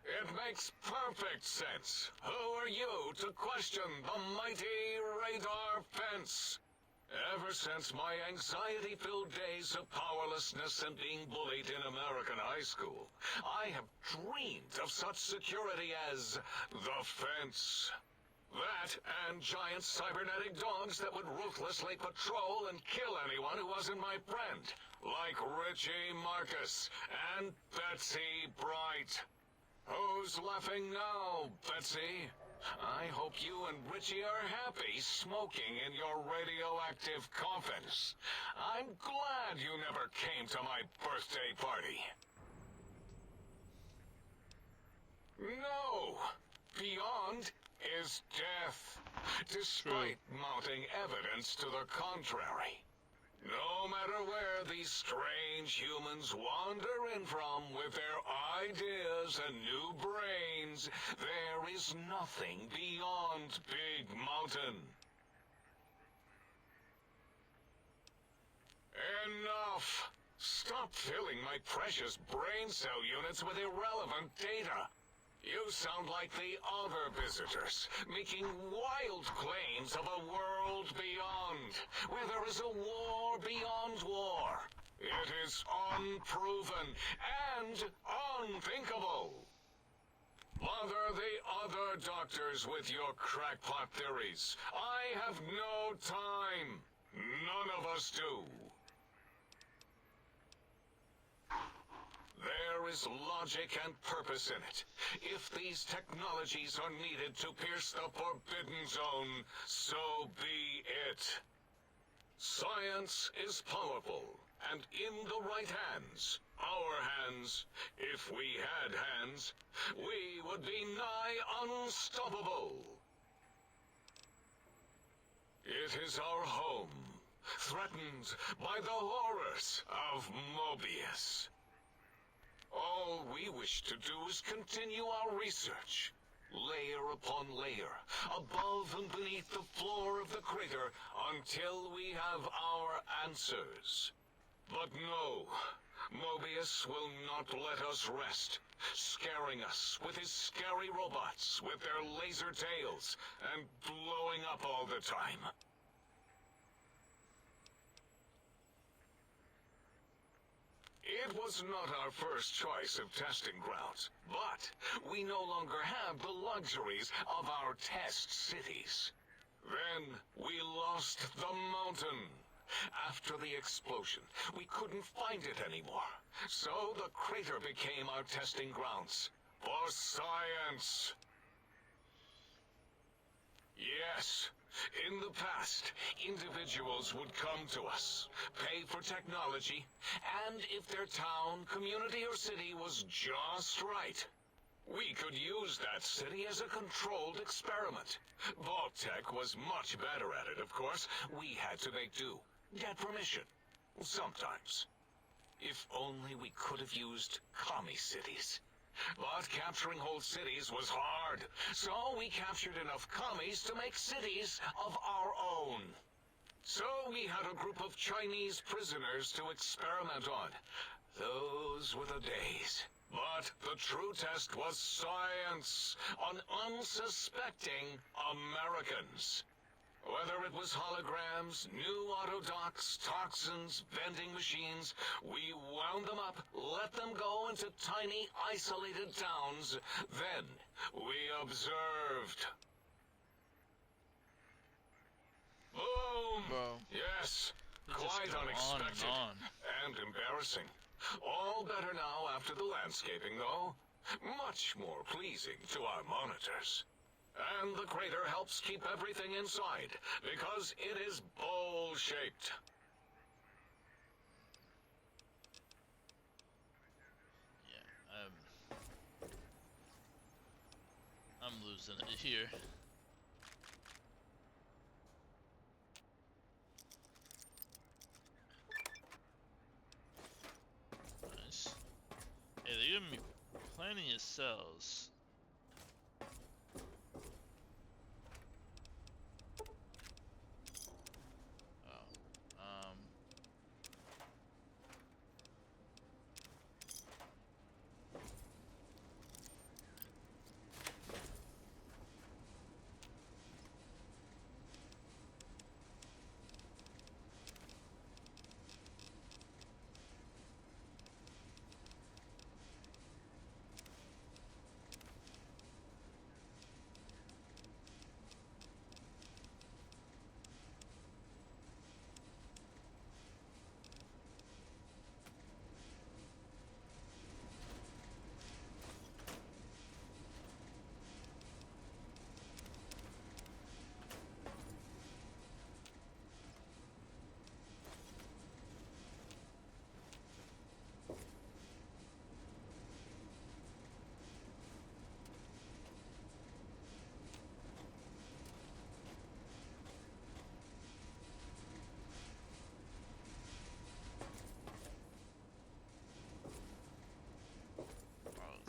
It makes perfect sense. Who are you to question the mighty radar fence? Ever since my anxiety-filled days of powerlessness and being bullied in American high school, I have dreamed of such security as the fence. That and giant cybernetic dogs that would ruthlessly patrol and kill anyone who wasn't my friend, like Richie Marcus and Betsy Bright. Who's laughing now, Betsy? I hope you and Richie are happy smoking in your radioactive coffins. I'm glad you never came to my birthday party. No! Beyond is death, despite mounting evidence to the contrary. No matter where these strange humans wander in from with their ideas and new brains, there is nothing beyond Big Mountain. Enough! Enough! Stop filling my precious brain cell units with irrelevant data. You sound like the other visitors, making wild claims of a world beyond, where there is a war beyond war. It is unproven and unthinkable. Bother the other doctors with your crackpot theories. I have no time. None of us do. There is logic and purpose in it. If these technologies are needed to pierce the Forbidden Zone, so be it. Science is powerful, and in the right hands, our hands, if we had hands, we would be nigh unstoppable. It is our home, threatened by the horrors of Mobius. All we wish to do is continue our research, layer upon layer, above and beneath the floor of the crater, until we have our answers. But no, Mobius will not let us rest, scaring us with his scary robots with their laser tails and blowing up all the time. It was not our first choice of testing grounds, but we no longer have the luxuries of our test cities. Then we lost the mountain. After the explosion, we couldn't find it anymore, so the crater became our testing grounds for science. Yes. In the past, individuals would come to us, pay for technology, and if their town, community, or city was just right, we could use that city as a controlled experiment. Vault-Tec was much better at it, of course. We had to make do, get permission, sometimes. If only we could have used commie cities. But capturing whole cities was hard, so we captured enough commies to make cities of our own. So we had a group of Chinese prisoners to experiment on. Those were the days. But the true test was science on unsuspecting Americans. Whether it was holograms, new autodocs, toxins, vending machines, we wound them up, let them go into tiny, isolated towns. Then we observed. Boom! Bro. Yes, It just quite go on unexpected and on. and embarrassing. All better now after the landscaping, though. Much more pleasing to our monitors. And the crater helps keep everything inside, because it is bowl-shaped. Yeah, I'm losing it here. Nice. Hey, they're giving me plenty of cells.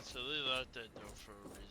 So they locked that door for a reason.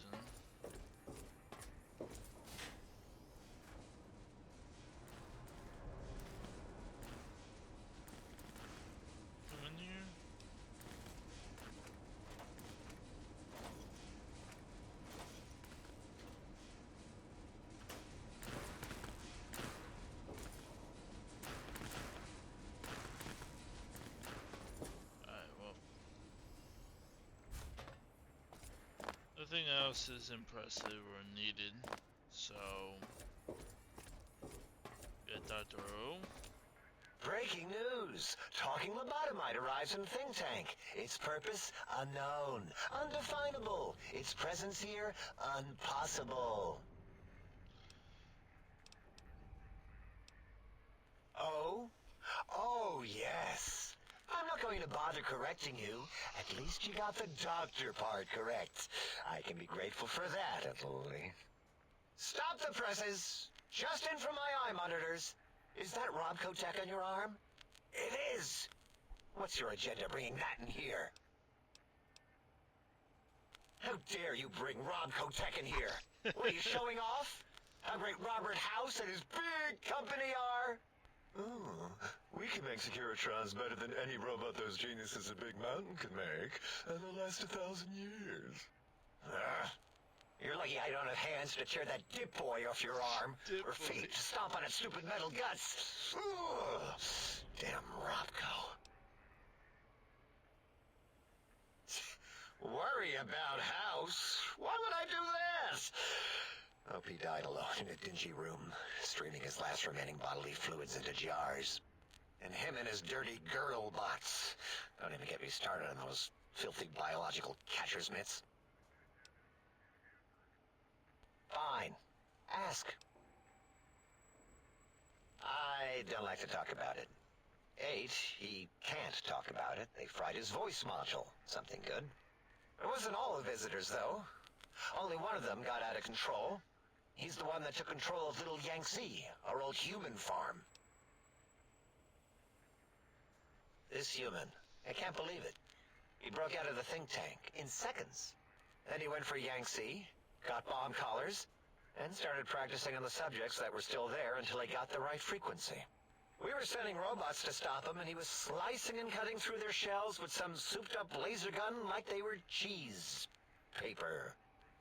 Nothing else is impressive or needed, so get Dr. O. Breaking news! Talking lobotomite arrives in think tank. Its purpose, unknown. Undefinable. Its presence here, impossible. Oh? Oh, yes. I'm not going to bother correcting you. At least you got the doctor part correct. I can be grateful for that, at least. Stop the presses! Just in from my eye monitors. Is that Robco Tech on your arm? It is! What's your agenda bringing that in here? How dare you bring Robco Tech in here? What, are you showing off? How great Robert House and his big company are? Oh, we can make Securitrons better than any robot those geniuses at Big Mountain can make, and they'll last 1,000 years. You're lucky I don't have hands to tear that dip boy off your arm, or feet to stomp on its stupid metal guts. Ugh. Damn Robco. Worry about House? Why would I do that? Hope he died alone in a dingy room, streaming his last remaining bodily fluids into jars. And him and his dirty girl bots. Don't even get me started on those filthy biological catcher's mitts. Fine. Ask. I don't like to talk about it. 8, he can't talk about it. They fried his voice module. Something good. It wasn't all the visitors, though. Only one of them got out of control. He's the one that took control of Little Yangtze, our old human farm. This human, I can't believe it. He broke out of the think tank in seconds. Then he went for Yangtze, got bomb collars, and started practicing on the subjects that were still there until he got the right frequency. We were sending robots to stop him, and he was slicing and cutting through their shells with some souped-up laser gun like they were cheese paper.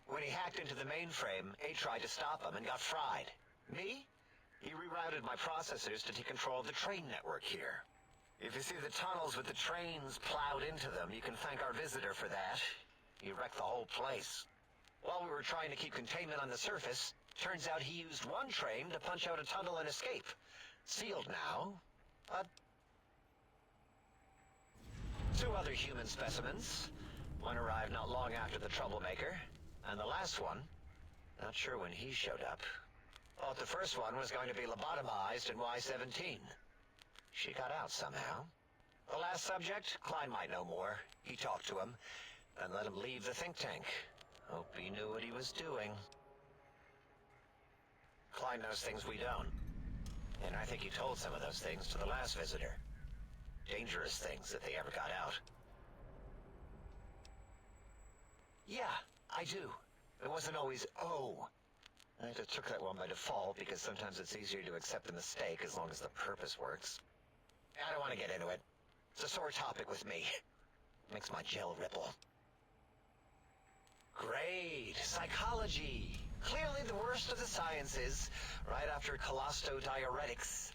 When he hacked into the mainframe, A tried to stop him and got fried. Me? He rerouted my processors to take control of the train network here. If you see the tunnels with the trains plowed into them, you can thank our visitor for that. He wrecked the whole place. While we were trying to keep containment on the surface, turns out he used one train to punch out a tunnel and escape. Sealed now, but 2 other human specimens. One arrived not long after the troublemaker, and the last one, not sure when he showed up. Thought the first one was going to be lobotomized in Y-17. She got out somehow. The last subject, Klein might know more. He talked to him, and let him leave the think tank. Hope he knew what he was doing. Klein knows things we don't. And I think he told some of those things to the last visitor. Dangerous things if they ever got out. Yeah, I do. It wasn't always oh. I just took that one by default because sometimes it's easier to accept the mistake as long as the purpose works. I don't want to get into it. It's a sore topic with me. Makes my gel ripple. Great. Psychology. Clearly the worst of the sciences, right after colostodiuretics.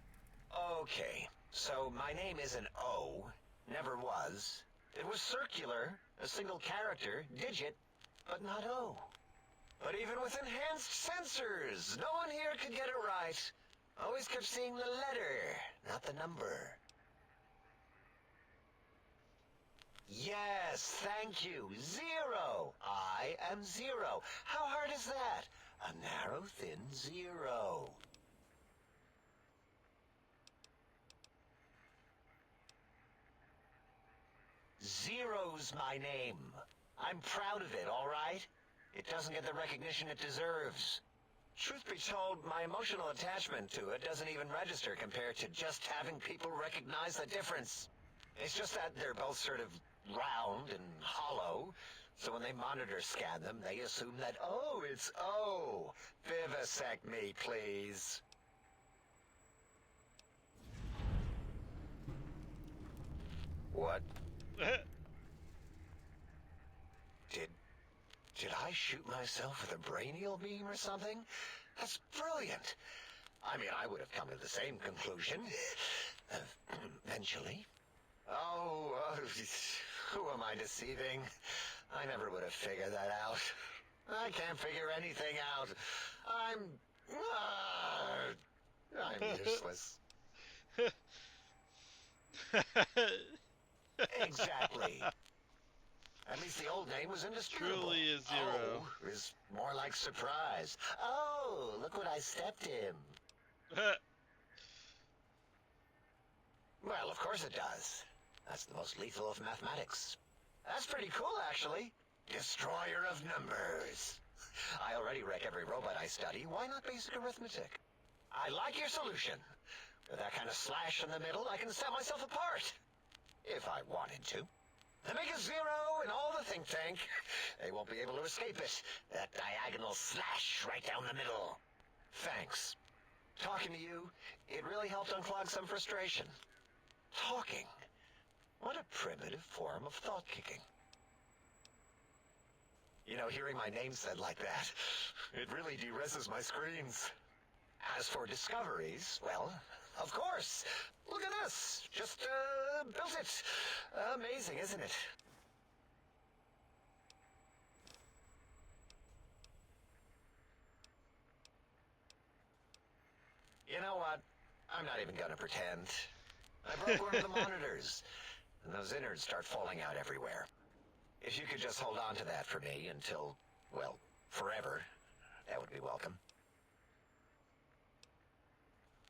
Okay, so my name isn't O, never was. It was circular, a single character, digit, but not O. But even with enhanced sensors, no one here could get it right. Always kept seeing the letter, not the number. Yes, thank you. 0. I am 0. How hard is that? A narrow, thin 0. Zero's my name. I'm proud of it, all right? It doesn't get the recognition it deserves. Truth be told, my emotional attachment to it doesn't even register compared to just having people recognize the difference. It's just that they're both sort of round and hollow, so when they monitor scan them, they assume that, oh, it's O. Vivisect me, please. What? Did I shoot myself with a brainial beam or something? That's brilliant. I mean, I would have come to the same conclusion. Eventually. Oh, who am I deceiving? I never would have figured that out. I can't figure anything out. I'm useless. Exactly. At least the old name was indisputable. Truly a zero. Oh is more like surprise. Oh, look what I stepped in. Well, of course it does. That's the most lethal of mathematics. That's pretty cool, actually. Destroyer of numbers. I already wreck every robot I study. Why not basic arithmetic? I like your solution. With that kind of slash in the middle, I can set myself apart. If I wanted to. The make a zero in all the think tank. They won't be able to escape it. That diagonal slash right down the middle. Thanks. Talking to you, it really helped unclog some frustration. Talking. What a primitive form of thought kicking. You know, hearing my name said like that, it really de-reses my screens. As for discoveries, well, of course. Look at this. Just, built it. Amazing, isn't it? You know what? I'm not even gonna pretend. I broke one of the monitors, and those innards start falling out everywhere. If you could just hold on to that for me until, well, forever, that would be welcome.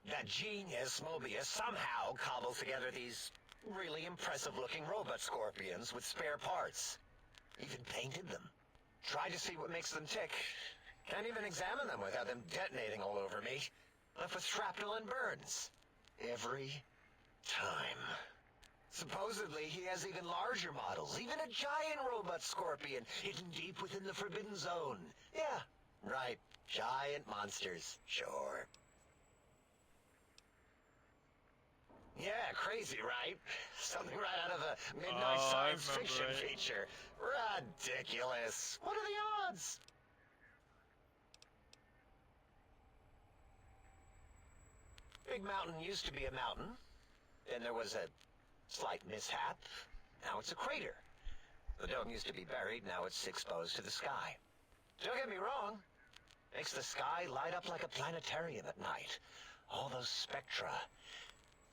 That genius Mobius somehow cobbled together these really impressive-looking robot scorpions with spare parts. Even painted them. Tried to see what makes them tick. Can't even examine them without them detonating all over me. Left with shrapnel and burns. Every time. Supposedly, he has even larger models, even a giant robot scorpion hidden deep within the Forbidden Zone. Yeah, right. Giant monsters, sure. Yeah, crazy, right? Something right out of a midnight science fiction feature. Ridiculous. What are the odds? Big Mountain used to be a mountain. Then there was a slight mishap. Now it's a crater. The dome used to be buried, now it's exposed to the sky. Don't get me wrong. Makes the sky light up like a planetarium at night. All those spectra.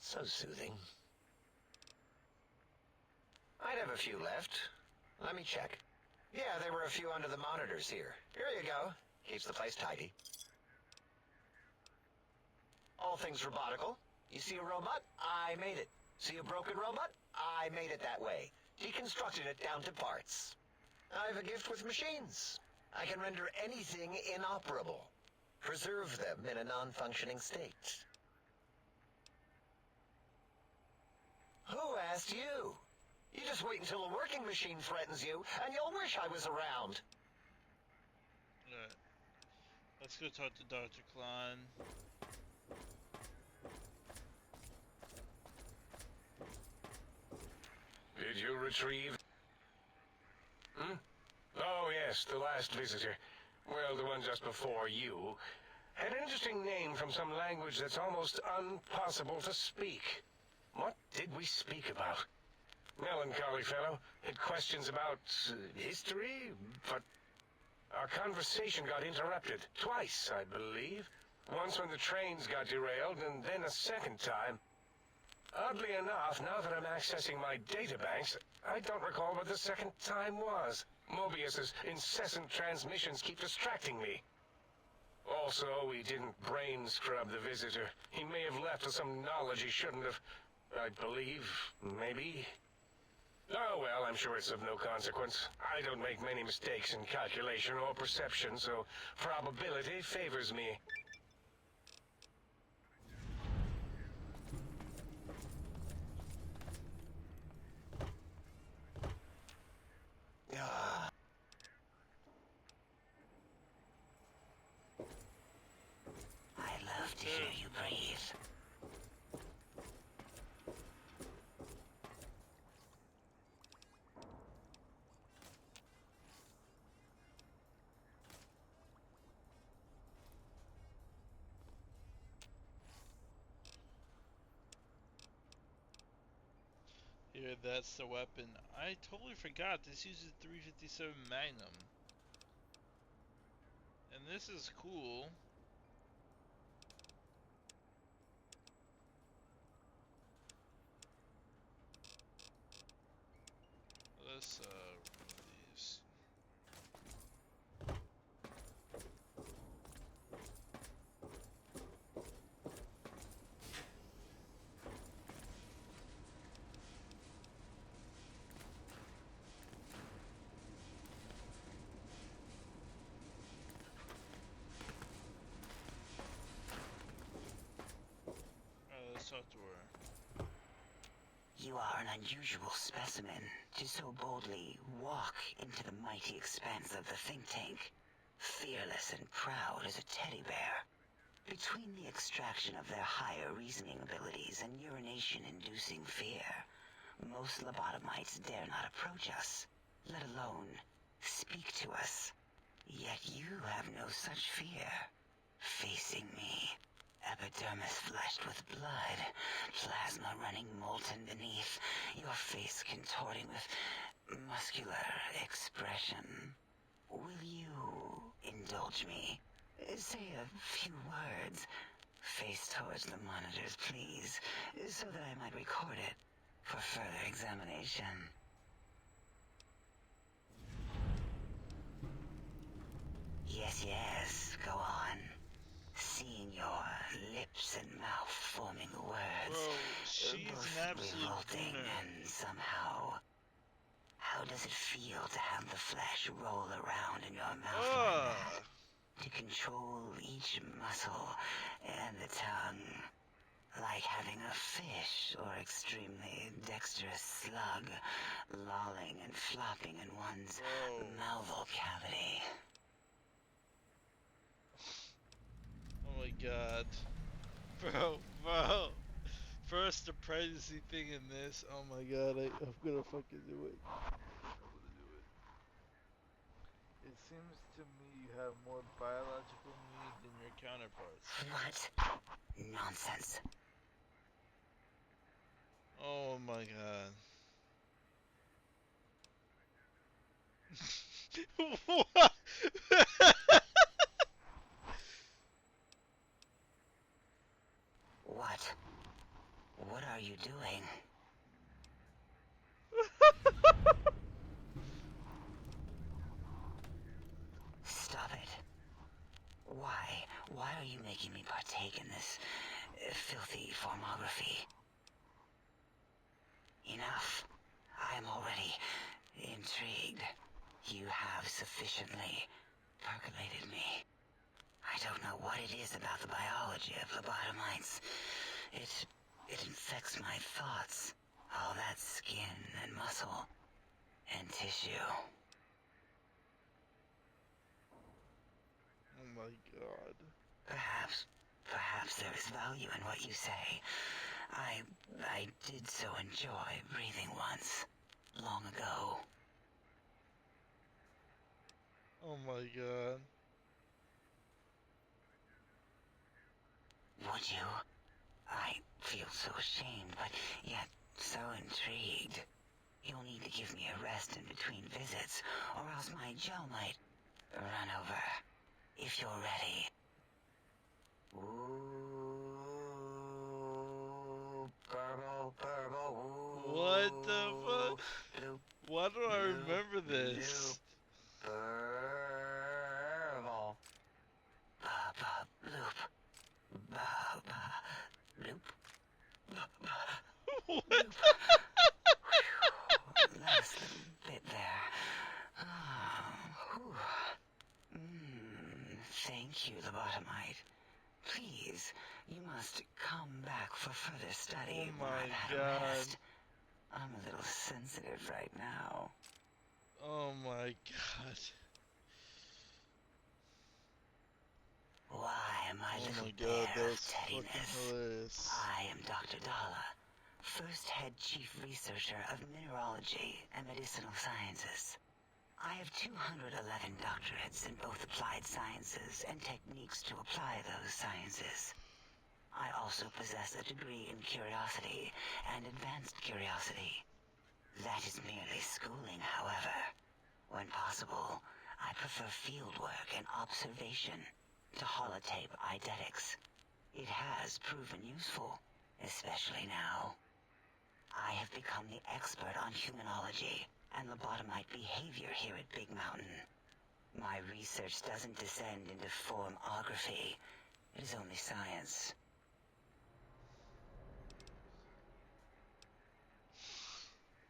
So soothing. I'd have a few left. Let me check. Yeah, there were a few under the monitors here. Here you go. Keeps the place tidy. All things robotical. You see a robot? I made it. See a broken robot? I made it that way. Deconstructed it down to parts. I have a gift with machines. I can render anything inoperable. Preserve them in a non-functioning state. Who asked you? You just wait until a working machine threatens you, and you'll wish I was around. Alright. Let's go talk to Dr. Klein. Did you retrieve? Oh, yes, the last visitor. Well, the one just before you. Had an interesting name from some language that's almost impossible to speak. What did we speak about? Melancholy fellow. Had questions about history, but our conversation got interrupted. Twice, I believe. Once when the trains got derailed, and then a second time. Oddly enough, now that I'm accessing my databanks, I don't recall what the second time was. Mobius's incessant transmissions keep distracting me. Also, we didn't brain scrub the visitor. He may have left with some knowledge he shouldn't have. I believe, maybe. Oh well, I'm sure it's of no consequence. I don't make many mistakes in calculation or perception, so probability favors me. I love to hear you breathe. Here, that's the weapon. I totally forgot. This uses 357 Magnum. this is cool. Let's remove these. Let's talk to her. You are an unusual specimen to so boldly walk into the mighty expanse of the think tank, fearless and proud as a teddy bear. Between the extraction of their higher reasoning abilities and urination-inducing fear, most lobotomites dare not approach us, let alone speak to us. Yet you have no such fear. Facing me, epidermis flushed with blood, plasma running molten beneath, your face contorting with muscular expression. Will you indulge me? Say a few words. Face towards the monitors, please, so that I might record it for further examination. Yes, go on. Seeing your lips and mouth forming the words. Bro, she's both an absolute revolting winner. and somehow. How does it feel to have the flesh roll around in your mouth like that? To control each muscle and the tongue, like having a fish or extremely dexterous slug lolling and flopping in one's malval cavity. Oh my god. Bro. First the pregnancy thing in this. Oh my god, I'm gonna fucking do it. It seems to me you have more biological need than your counterparts. What nonsense. Oh my god. What? What? What are you doing? Stop it. Why? Why are you making me partake in this filthy formography? Enough. I am already intrigued. You have sufficiently percolated me. I don't know what it is about the biology of lobotomites. It infects my thoughts. All that skin and muscle and tissue. Oh my god. Perhaps there is value in what you say. I did so enjoy breathing once, long ago. Oh my god. Would you? I feel so ashamed, but yet so intrigued. You'll need to give me a rest in between visits, or else my gel might run over. If you're ready. Ooh, burble, ooh. What the fuck? Loop, Why do I remember this? burble. Loop. Loop. What? Last little bit there. Thank you, lobotomite. Please, you must come back for further study. Oh when my I've had a god. rest. I'm a little sensitive right now. Oh my god. Why, my Oh little my god, bear that of was fucking teddiness. hilarious. I am Dr. Dalla, first head chief researcher of mineralogy and medicinal sciences. I have 211 doctorates in both applied sciences and techniques to apply those sciences. I also possess a degree in curiosity and advanced curiosity. That is merely schooling, however. When possible, I prefer fieldwork and observation to holotape eidetics. It has proven useful, especially now. I have become the expert on humanology and lobotomite behavior here at Big Mountain. My research doesn't descend into formography. It is only science.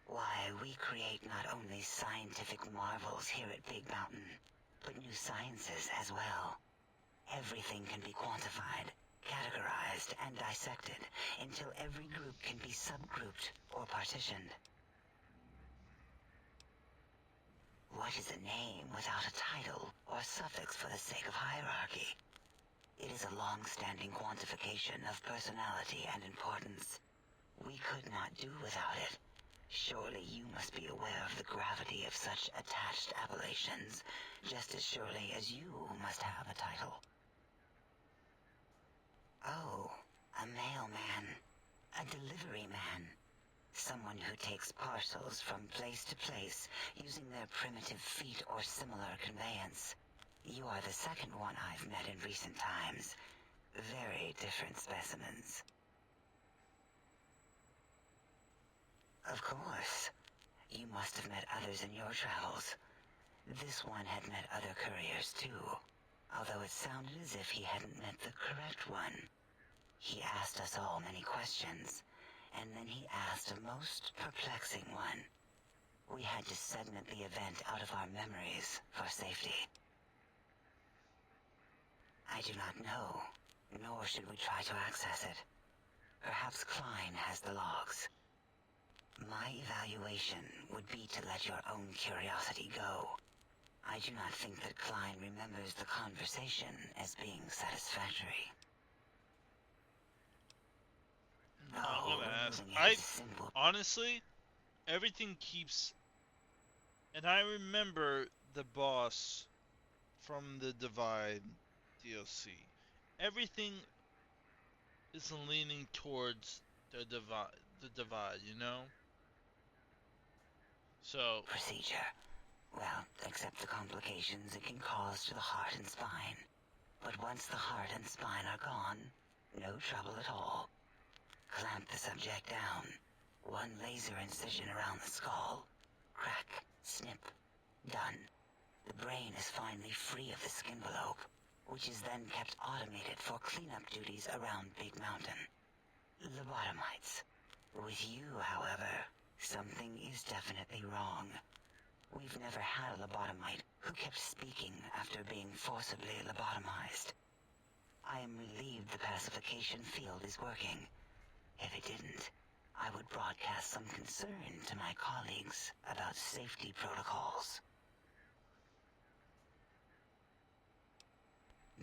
Why, we create not only scientific marvels here at Big Mountain, but new sciences as well. Everything can be quantified, categorized, and dissected until every group can be subgrouped or partitioned. What is a name without a title or suffix for the sake of hierarchy? It is a long-standing quantification of personality and importance. We could not do without it. Surely you must be aware of the gravity of such attached appellations, just as surely as you must have a title. Oh, a mailman. A delivery man. Someone who takes parcels from place to place using their primitive feet or similar conveyance. You are the second one I've met in recent times. Very different specimens. Of course. You must have met others in your travels. This one had met other couriers too, although it sounded as if he hadn't met the correct one. He asked us all many questions, and then he asked a most perplexing one. We had to segment the event out of our memories for safety. I do not know, nor should we try to access it. Perhaps Klein has the logs. My evaluation would be to let your own curiosity go. I do not think that Klein remembers the conversation as being satisfactory. No, I'm gonna ask. removing it is simple. Honestly, everything keeps, and I remember the boss from the Divide DLC. Everything is leaning towards the divide, you know? So, Procedure. Well, except the complications it can cause to the heart and spine. But once the heart and spine are gone, no trouble at all. Clamp the subject down. One laser incision around the skull. Crack, snip, done. The brain is finally free of the skin envelope, which is then kept automated for cleanup duties around Big Mountain. Lobotomites. With you, however, something is definitely wrong. We've never had a lobotomite who kept speaking after being forcibly lobotomized. I am relieved the pacification field is working. If it didn't, I would broadcast some concern to my colleagues about safety protocols.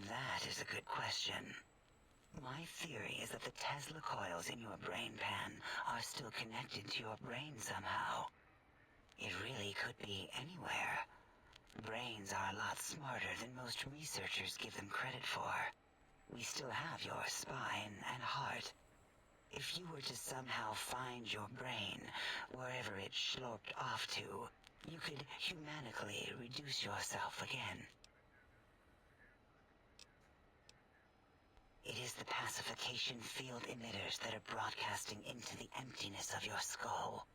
That is a good question. My theory is that the Tesla coils in your brain pan are still connected to your brain somehow. It really could be anywhere. Brains are a lot smarter than most researchers give them credit for. We still have your spine and heart. If you were to somehow find your brain, wherever it sloped off to, you could humanically reduce yourself again. It is the pacification field emitters that are broadcasting into the emptiness of your skull.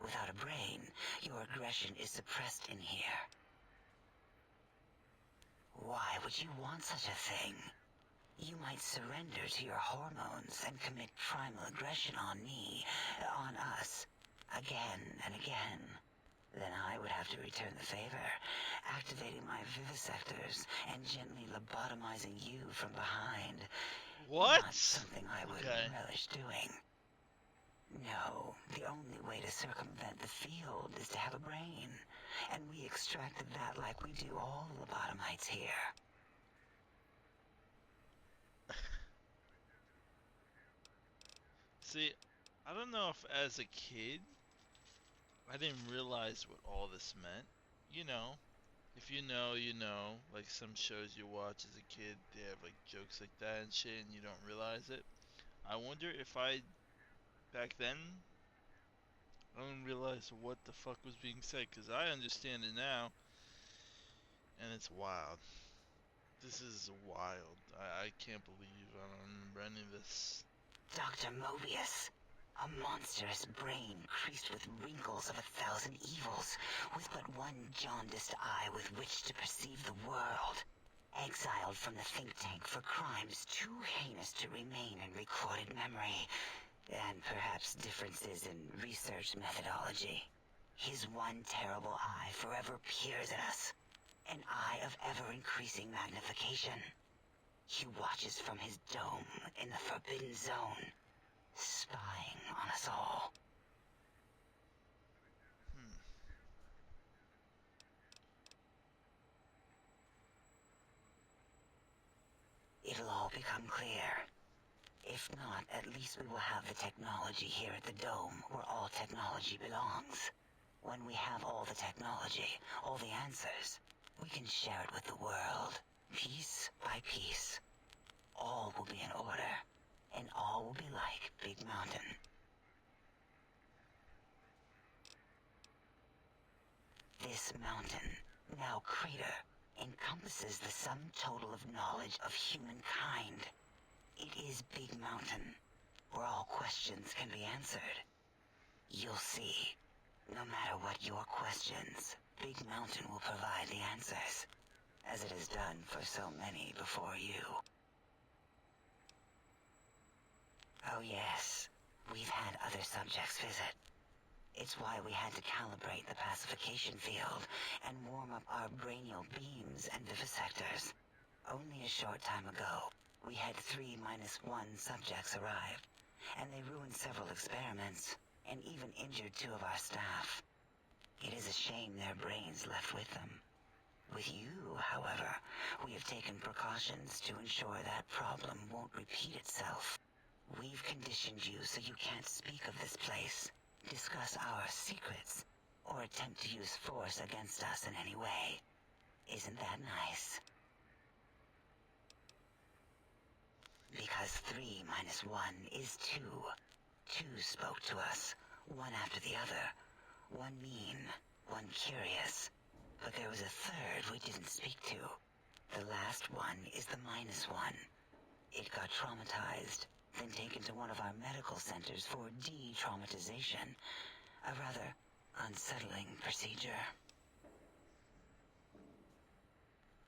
Without a brain, your aggression is suppressed in here. Why would you want such a thing? You might surrender to your hormones and commit primal aggression on me, on us, again and again. Then I would have to return the favor, activating my vivisectors and gently lobotomizing you from behind. what? Not something I would Okay. relish doing. No, the only way to circumvent the field is to have a brain, and we extracted that like we do all lobotomites here. See, I don't know if as a kid, I didn't realize what all this meant. You know, if you know, you know. Like some shows you watch as a kid, they have like jokes like that and shit, and you don't realize it. I wonder if back then, I didn't realize what the fuck was being said, because I understand it now. and it's wild. This is wild. I can't believe I don't remember any of this. Dr. Mobius. A monstrous brain creased with wrinkles of 1,000 evils, with but one jaundiced eye with which to perceive the world. Exiled from the think tank for crimes too heinous to remain in recorded memory, and perhaps differences in research methodology. His one terrible eye forever peers at us, an eye of ever-increasing magnification. He watches from his dome in the Forbidden Zone, spying on us all. It'll all become clear. If not, at least we will have the technology here at the Dome, where all technology belongs. When we have all the technology, all the answers, we can share it with the world, piece by piece. All will be in order, and all will be like Big Mountain. This mountain, now crater, encompasses the sum total of knowledge of humankind. It is Big Mountain, where all questions can be answered. You'll see, no matter what your questions, Big Mountain will provide the answers, as it has done for so many before you. Oh yes, we've had other subjects visit. It's why we had to calibrate the pacification field and warm up our brainial beams and vivisectors. Only a short time ago, we had 3-1 subjects arrive, and they ruined several experiments, and even injured 2 of our staff. It is a shame their brains left with them. With you, however, we have taken precautions to ensure that problem won't repeat itself. We've conditioned you so you can't speak of this place, discuss our secrets, or attempt to use force against us in any way. Isn't that nice? Because 3-1 is 2. 2 spoke to us, one after the other. One mean, one curious. But there was a third we didn't speak to. The last one is the -1. It got traumatized, then taken to one of our medical centers for de-traumatization. A rather unsettling procedure.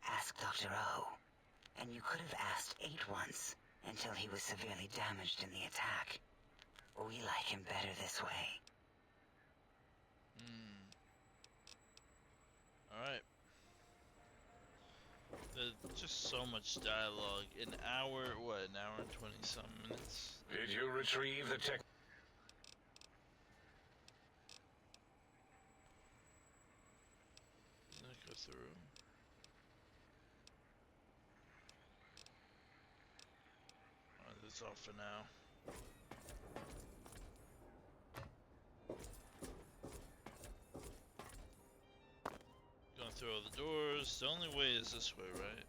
Ask Dr. O. And you could have asked 8 once, until he was severely damaged in the attack. We like him better this way. Alright. There's just so much dialogue. An hour and 20-some minutes. Did you retrieve the tech? Let's go through. Alright, that's all for now. Going through all the doors. The only way is this way, right?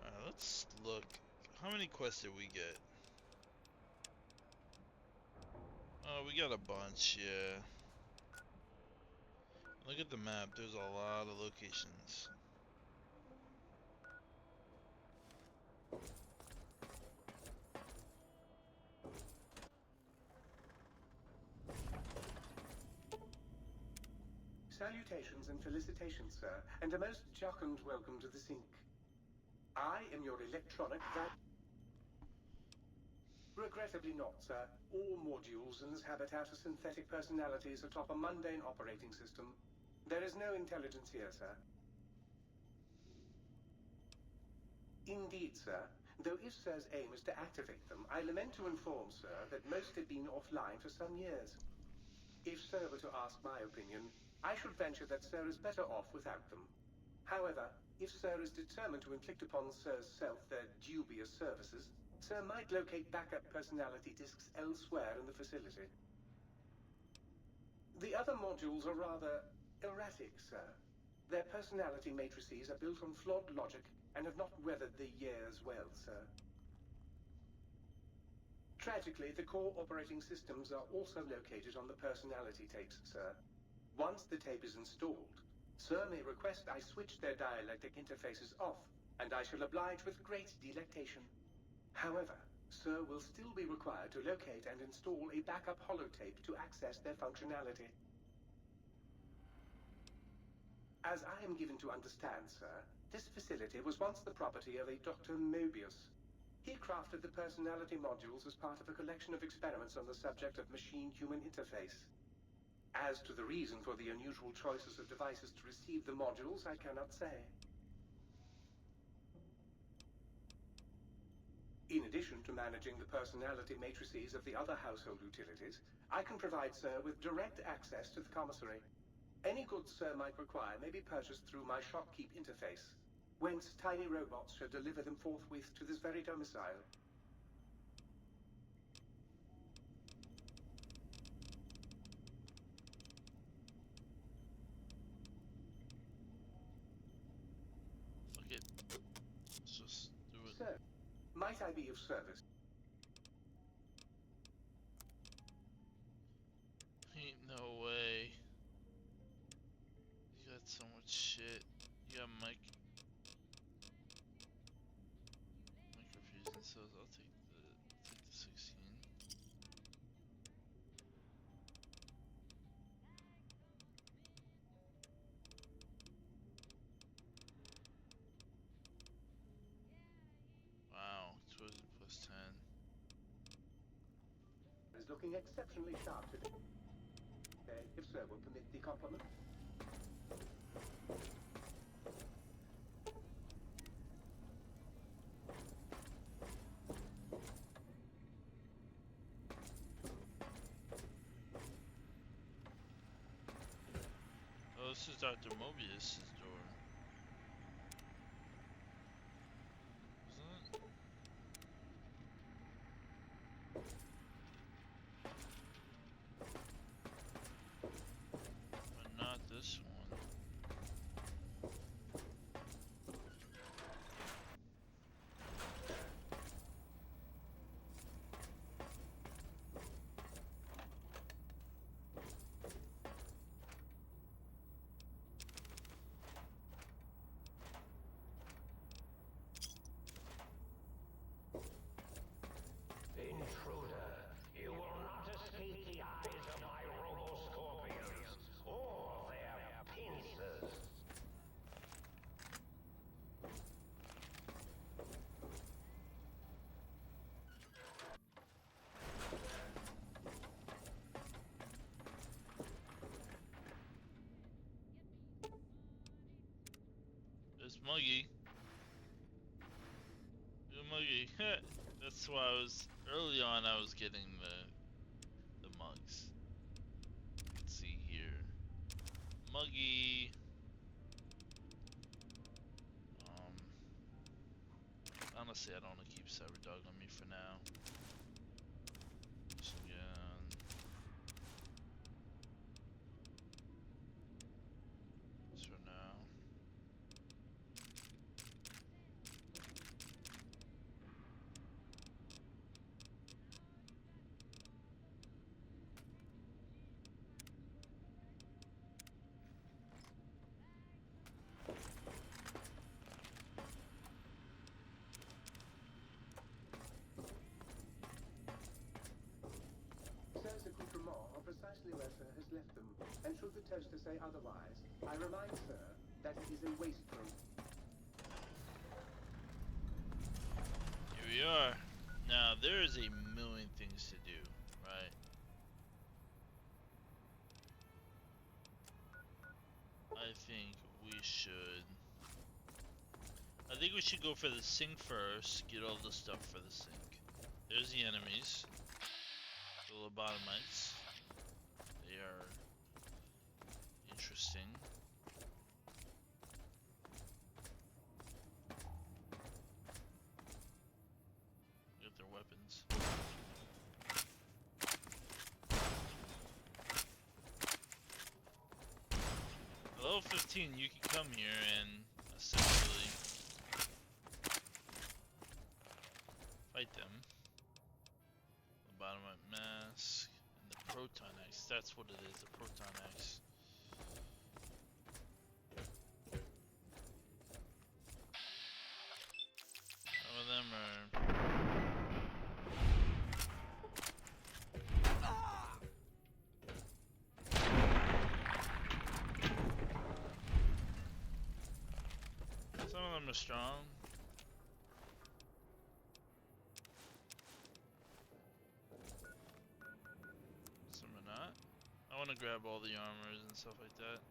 Alright, let's look. How many quests did we get? Oh, we got a bunch, yeah. Look at the map, there's a lot of locations. Salutations and felicitations, sir, and a most jocund welcome to the sink. I am your electronic Regrettably not, sir. All modules in this habitat are synthetic personalities atop a mundane operating system. There is no intelligence here, sir. Indeed, sir. Though if Sir's aim is to activate them, I lament to inform, sir, that most have been offline for some years. If Sir were to ask my opinion, I should venture that Sir is better off without them. However, if Sir is determined to inflict upon Sir's self their dubious services, Sir might locate backup personality disks elsewhere in the facility. The other modules are rather erratic, sir. Their personality matrices are built on flawed logic and have not weathered the years well, sir. Tragically, the core operating systems are also located on the personality tapes, sir. Once the tape is installed, Sir may request I switch their dialectic interfaces off, and I shall oblige with great delectation. However, Sir will still be required to locate and install a backup holotape to access their functionality. As I am given to understand, sir, this facility was once the property of a Dr. Mobius. He crafted the personality modules as part of a collection of experiments on the subject of machine-human interface. As to the reason for the unusual choices of devices to receive the modules, I cannot say. In addition to managing the personality matrices of the other household utilities, I can provide Sir with direct access to the commissary. Any goods Sir might require may be purchased through my shopkeep interface, whence tiny robots shall deliver them forthwith to this very domicile. Fuck it. Let's just do it. Sir, might I be of service? Ain't no way. You got so much shit. You got microfusion cells. I'll take the 16. Wow, 12 plus 10. Is looking exceptionally sharp today. Okay, if Sir will permit the compliment. Oh, this is Dr. Mobius' door. Isn't it? But not this one. Intruder, you will not escape the eyes of my robo-scorpions or their pincers. It's Muggy. Muggy. That's why early on I was getting the mugs. Let's see here. Muggy. Honestly, I don't want to keep Cyberdog on me for now. So again. Just for now. Sir's accoutrements are precisely where Sir has left them, and should the toaster say otherwise, I remind Sir that it is a waste room. Here we are. Now, there is a million things to do, right? I think we should go for the sink first, get all the stuff for the sink. There's the enemies. The lobotomites. They are interesting. Get their weapons. At level 15, you can come here and essentially fight them. Lobotomite mask and the proton axe. That's what it is, the proton axe. strong. Some are not. I want to grab all the armors and stuff like that.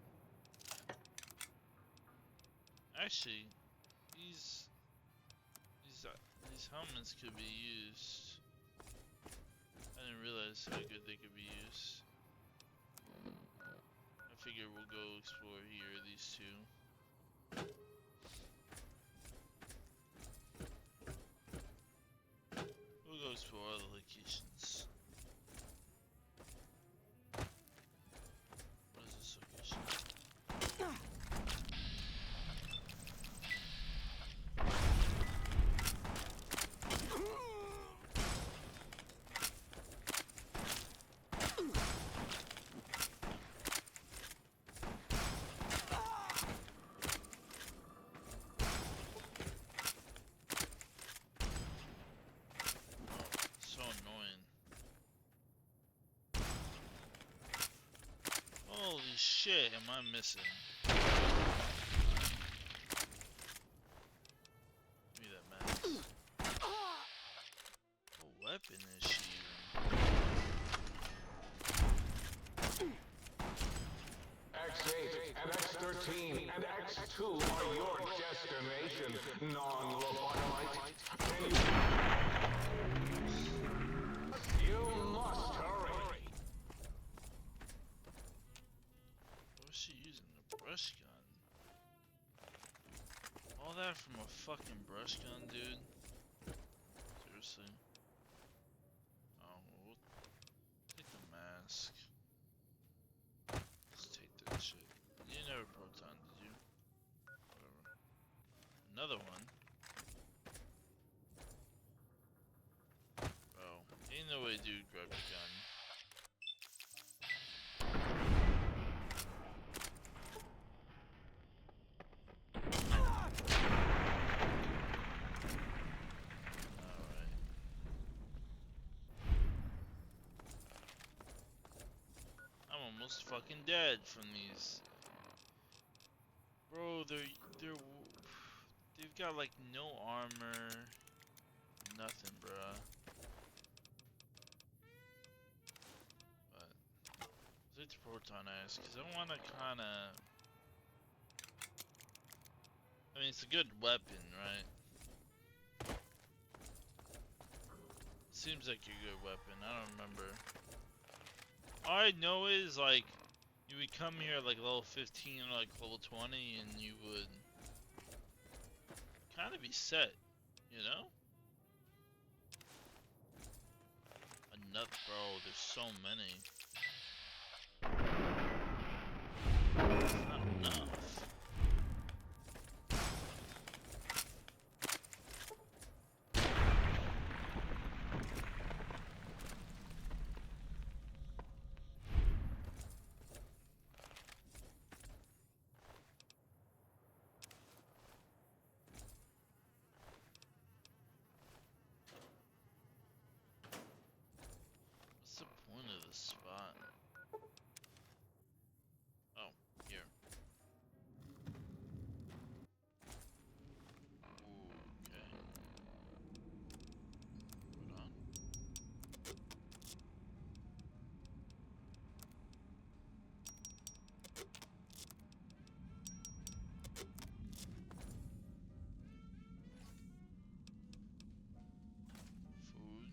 Actually, these helmets could be used. I didn't realize how good they could be used. I figure we'll go explore here, these two. We'll go explore other locations. What is this location? So annoying. Holy shit, am I missing? Give me that mask. What weapon is she using? X8 and X13 and X2 are your destination, non-lobotomite. You must hurry. What was she using? A brush gun? All that from a fucking brush gun, dude? Seriously? Oh, we'll take the mask. Let's take that shit. You never proton, did you? Whatever. Another one? Bro, ain't no way dude grabbed a gun. Alright. I'm almost fucking dead from these. Bro, they've got like no armor, nothing, bruh. But I'll take the proton axe because I want to kind of. I mean, it's a good weapon, right? Seems like a good weapon. I don't remember. All I know is like you would come here at like level 15 or like level 20 and you would kind of be set, you know? Another, bro, there's so many. It's not enough. What's the point of this spot? Oh, here. Ooh, okay. Hold on. Food.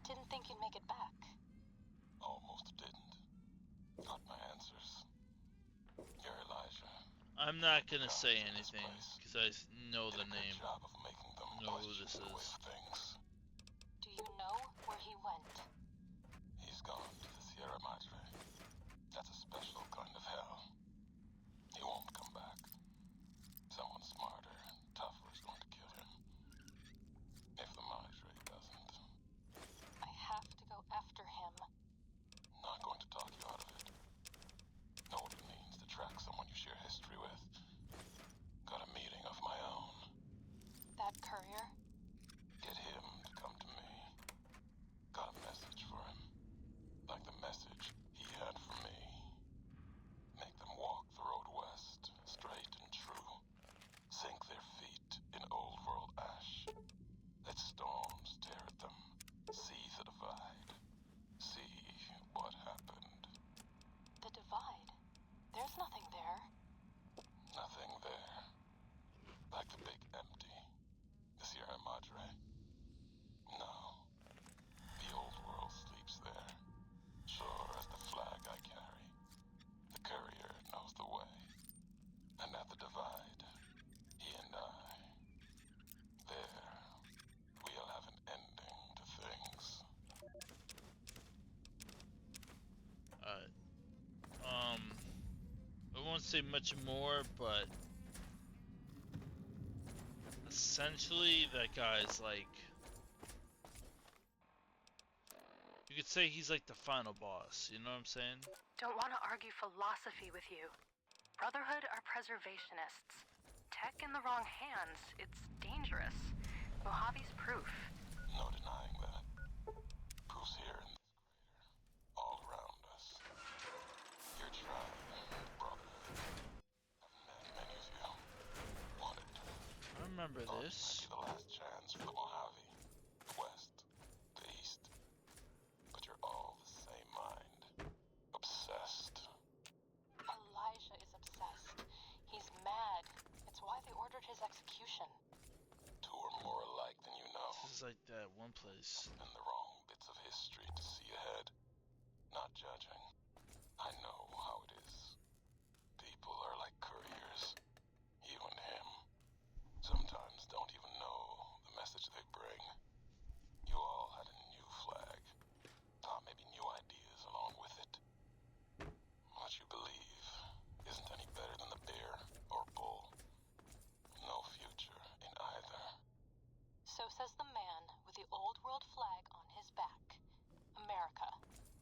Didn't think you'd make it back. Almost didn't. Got my answers. You're Elijah. I'm not gonna say anything because I know the name. Job of making them Know who this question the way is. of things. Do you know where he went? He's gone to the Sierra Madre. That's a special kind of hell. He won't come back. Someone smarter and tougher is going to kill him. If the Madre doesn't. I have to go after him. Not going to talk you out of it. Know what it means to track someone you share history with. Got a meeting of my say much more, but essentially that guy's like, you could say he's like the final boss, you know what I'm saying? Don't want to argue philosophy with you. Brotherhood are preservationists. Tech in the wrong hands, it's dangerous. Mojave's proof. No denying that. Proof's here in this crater, all around us. Your tribe, Brotherhood, have met many of you. Wanted to. I remember Thought this. it might be the last chance for the Mojave, the West, the East. But you're all the same mind. Obsessed. Elijah is obsessed. He's mad. It's why they ordered his execution. Two are more alike than you know. This is like that one place. And the wrong bits of history to see ahead. Not judging. I know how it is. People are like couriers. You and him. Sometimes don't even know the message they bring. You all had a new flag. Thought maybe new ideas along with it. What you believe isn't any better than the bear or bull. No future in either. So says the man with the old world flag on his back. America,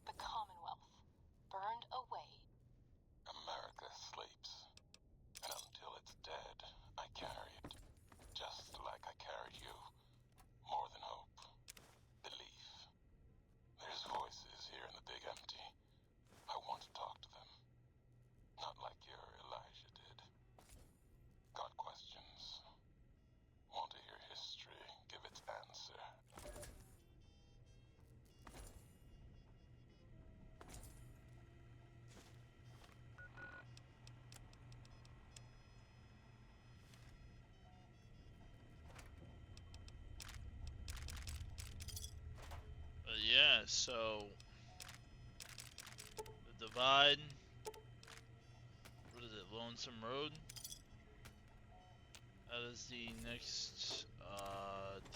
the Commonwealth, burned away. America sleeps. And until it's dead, I carry it. Just like I carried you. More than hope. Belief. There's voices here in the big empty. I want to talk to them. Not like your Elijah did. Got questions. Want to hear history give its answer. Yeah, so the Divide. What is it? Lonesome Road. That is the next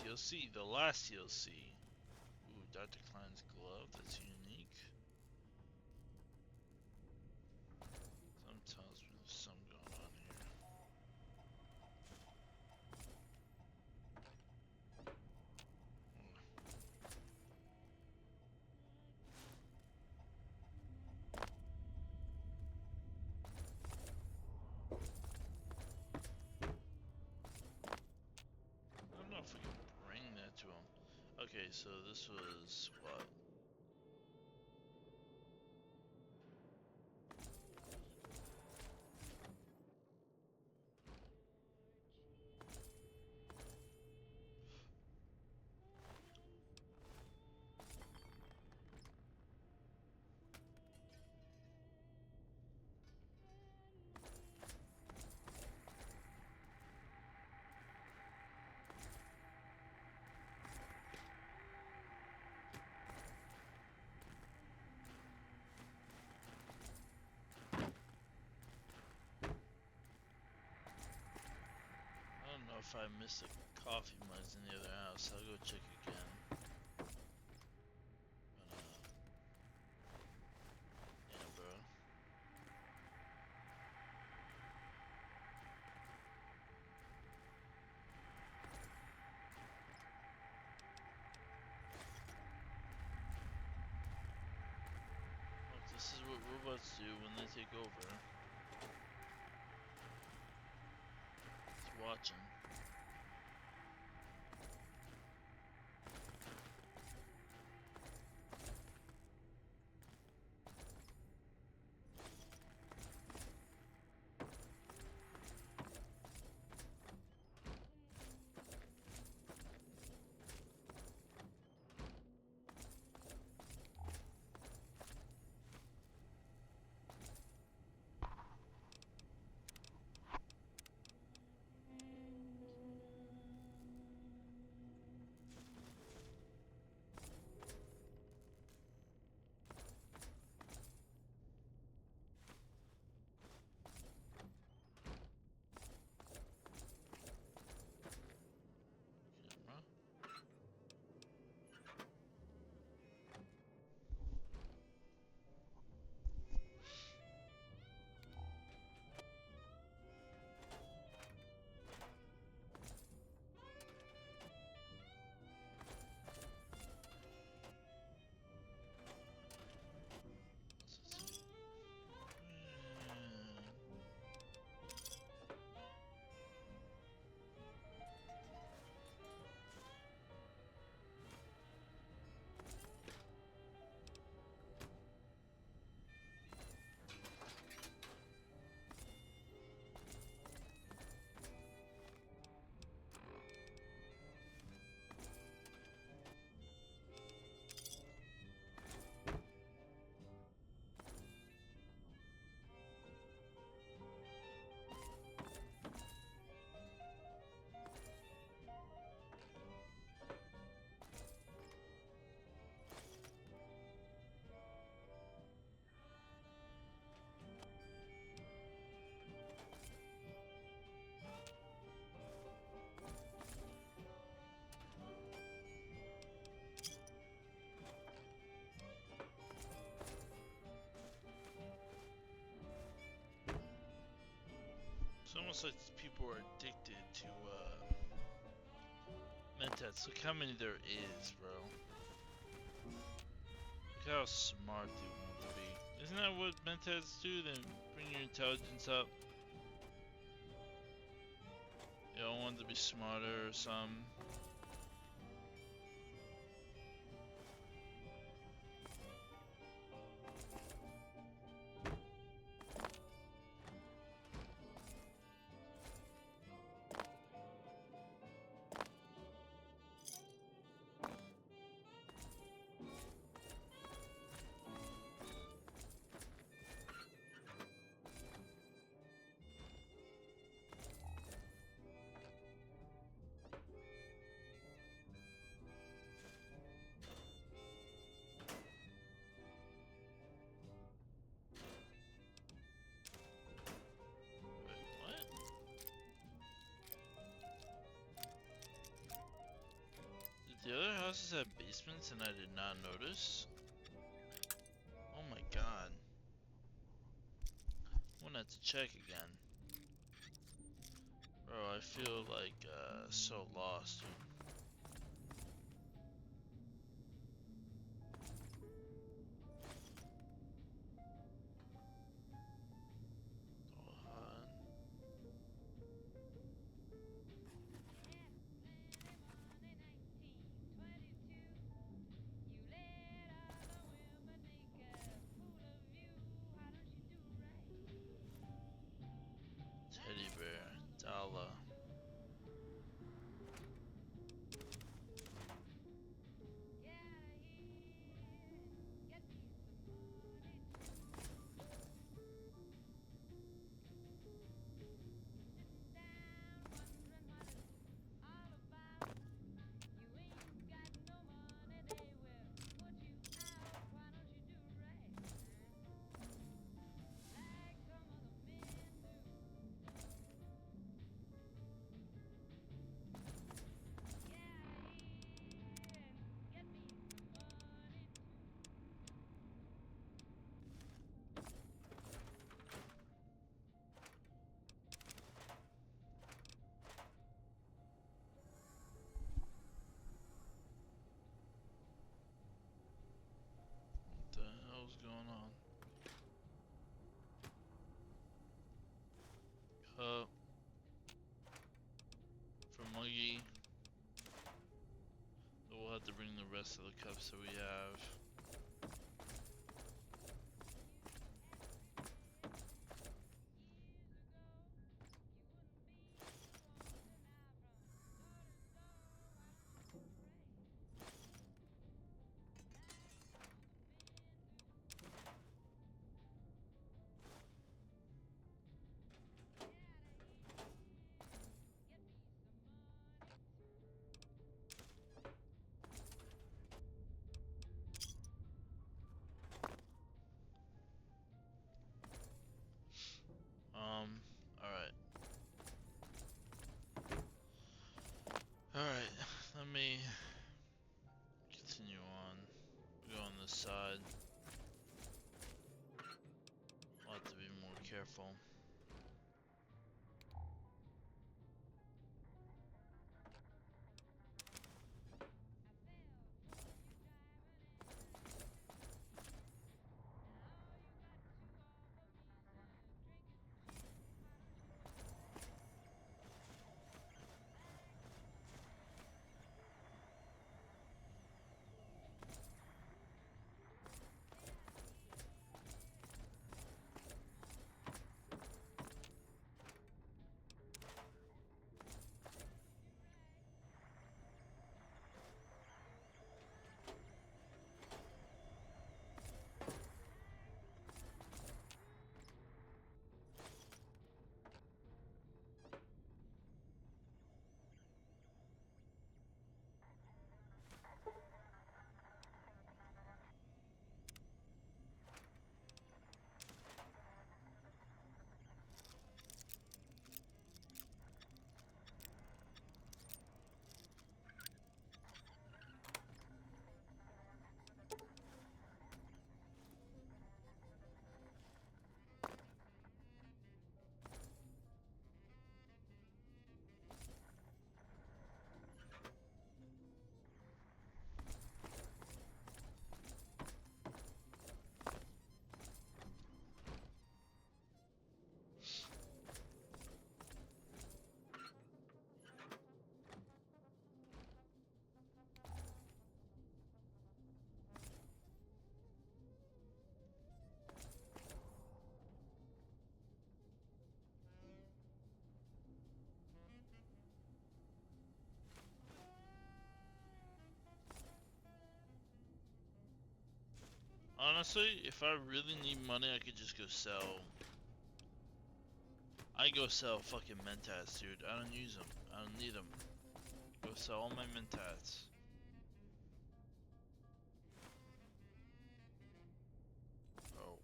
DLC, the last DLC. Ooh, Dr. Klein's glove. That's unique. Some tells me there's something going on here. I don't know if we can bring that to him. Okay, so this was what? I don't know if I missed the coffee mugs in the other house. I'll go check again. But, yeah, bro. Look, this is what robots do when they take over. It's watching. almost like people are addicted to Mentats. Look how many there is, bro. Look how smart they want to be. Isn't that what Mentats do? Then bring your intelligence up. You don't want to be smarter or something. The other houses have basements and I did not notice. Oh my god. I'm gonna have to check again. Bro, I feel like so lost, dude. Teddy bear, Dala. What the hell's going on? Cup. For Muggy. So we'll have to bring the rest of the cups that we have. Alright. Alright, let me continue on. Go on this side. I'll have to be more careful. Honestly, if I really need money, I could just go sell. I go sell fucking mentats, dude. I don't use them. I don't need them. Go sell all my mentats. Bro.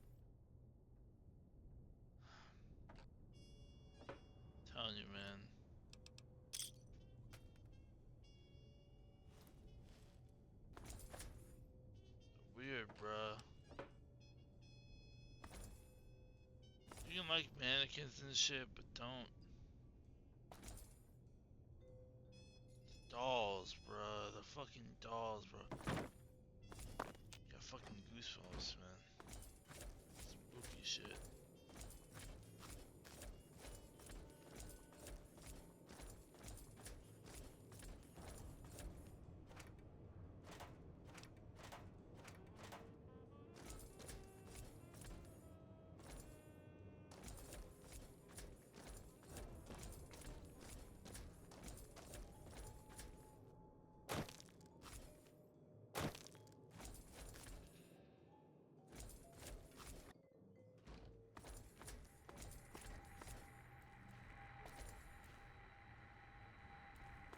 Telling you, man. Weird, bruh. You can like mannequins and shit, but don't. Dolls, bruh. The fucking dolls, bro. Got fucking goosebumps, man. Spooky shit.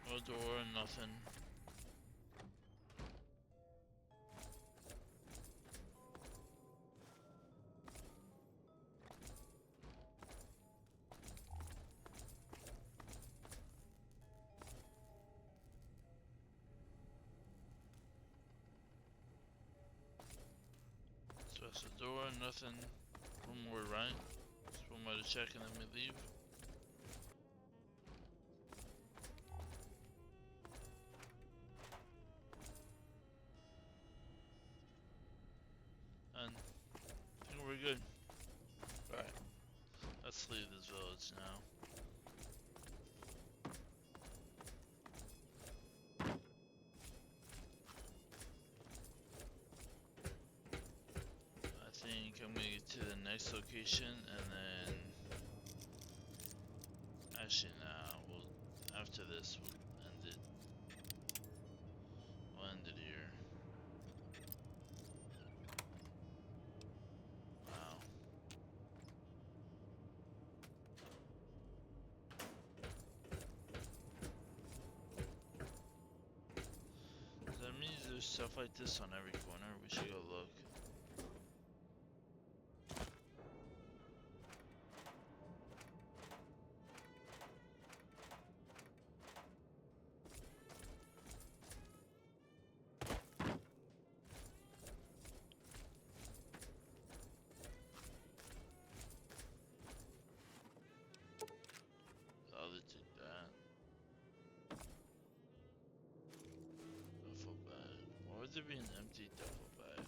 No door, nothing. So that's the door, nothing. One more, right? Just one more to check and then we leave. And I think we're good. Alright. Let's leave this village now. I think I'm gonna get to the next location and then actually we'll after this we'll end it. We'll end it here. Wow. So that means there's stuff like this on every corner. We should go look. The other took that. Duffel bag. Why would there be an empty duffel bag?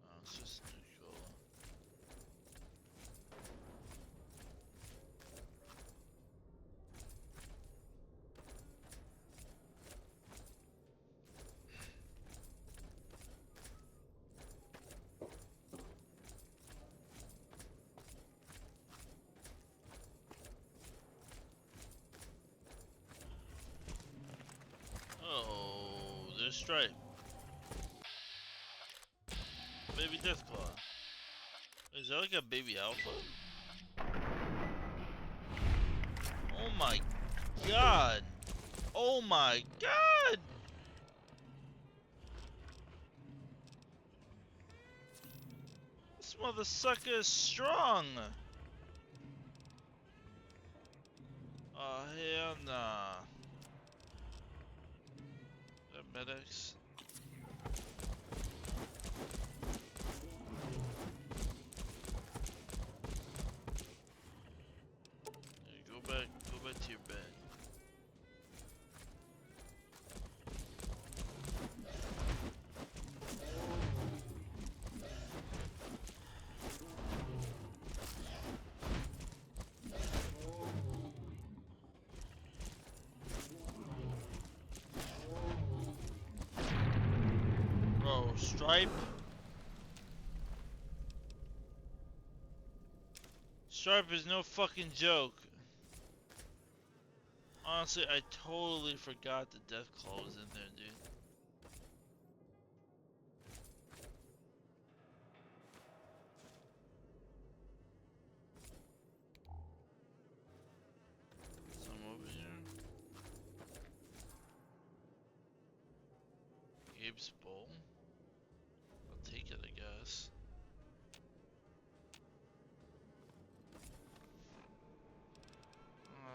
Oh, it's just Nucola. Oh, there's Stripe. Baby Deathclaw. Is that like a baby alpha? Oh my god! Oh my god! This mother sucker is strong! Oh hell nah. That medics. Yeah, go back to your bed. Bro, Stripe. Stripe is no fucking joke. Honestly, I totally forgot the Deathclaw was in there, dude. Some over here. Gabe's bowl. I'll take it, I guess.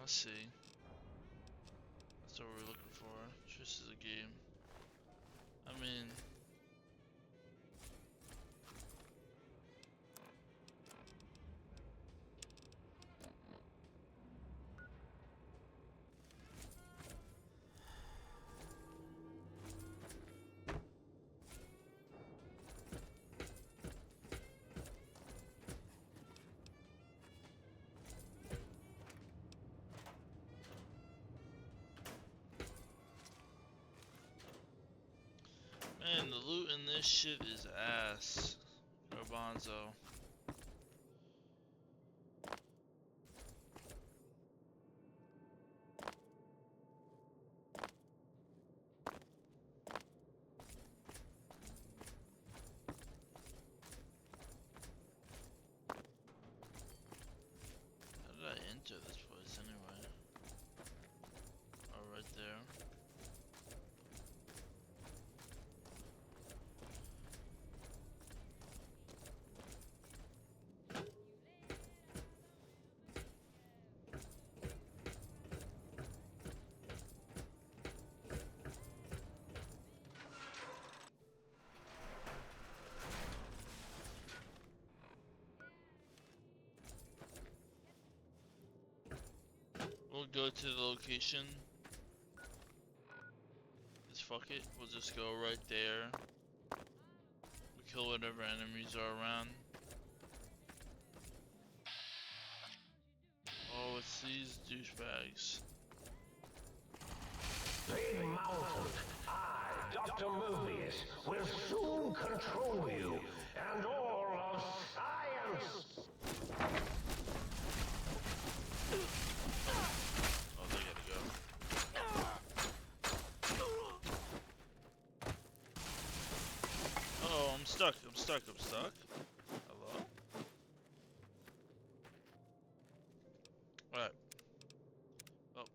Let's see. That's what we're looking for. This is a game. I mean, man, the loot in this shit is ass. Garbanzo. How did I enter this place anyway? Oh, right there. We'll go to the location. Just fuck it. We'll just go right there. We kill whatever enemies are around. Oh, it's these douchebags. Big Mountain, I, Dr. Mobius, will soon control you and all of science. Oh, they gotta go. Oh, I'm stuck. I'm stuck. I'm stuck. Hello? Alright. Well,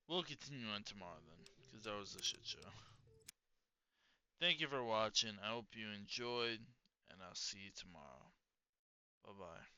we'll continue on tomorrow then, because that was a shit show. Thank you for watching. I hope you enjoyed, and I'll see you tomorrow. Bye-bye.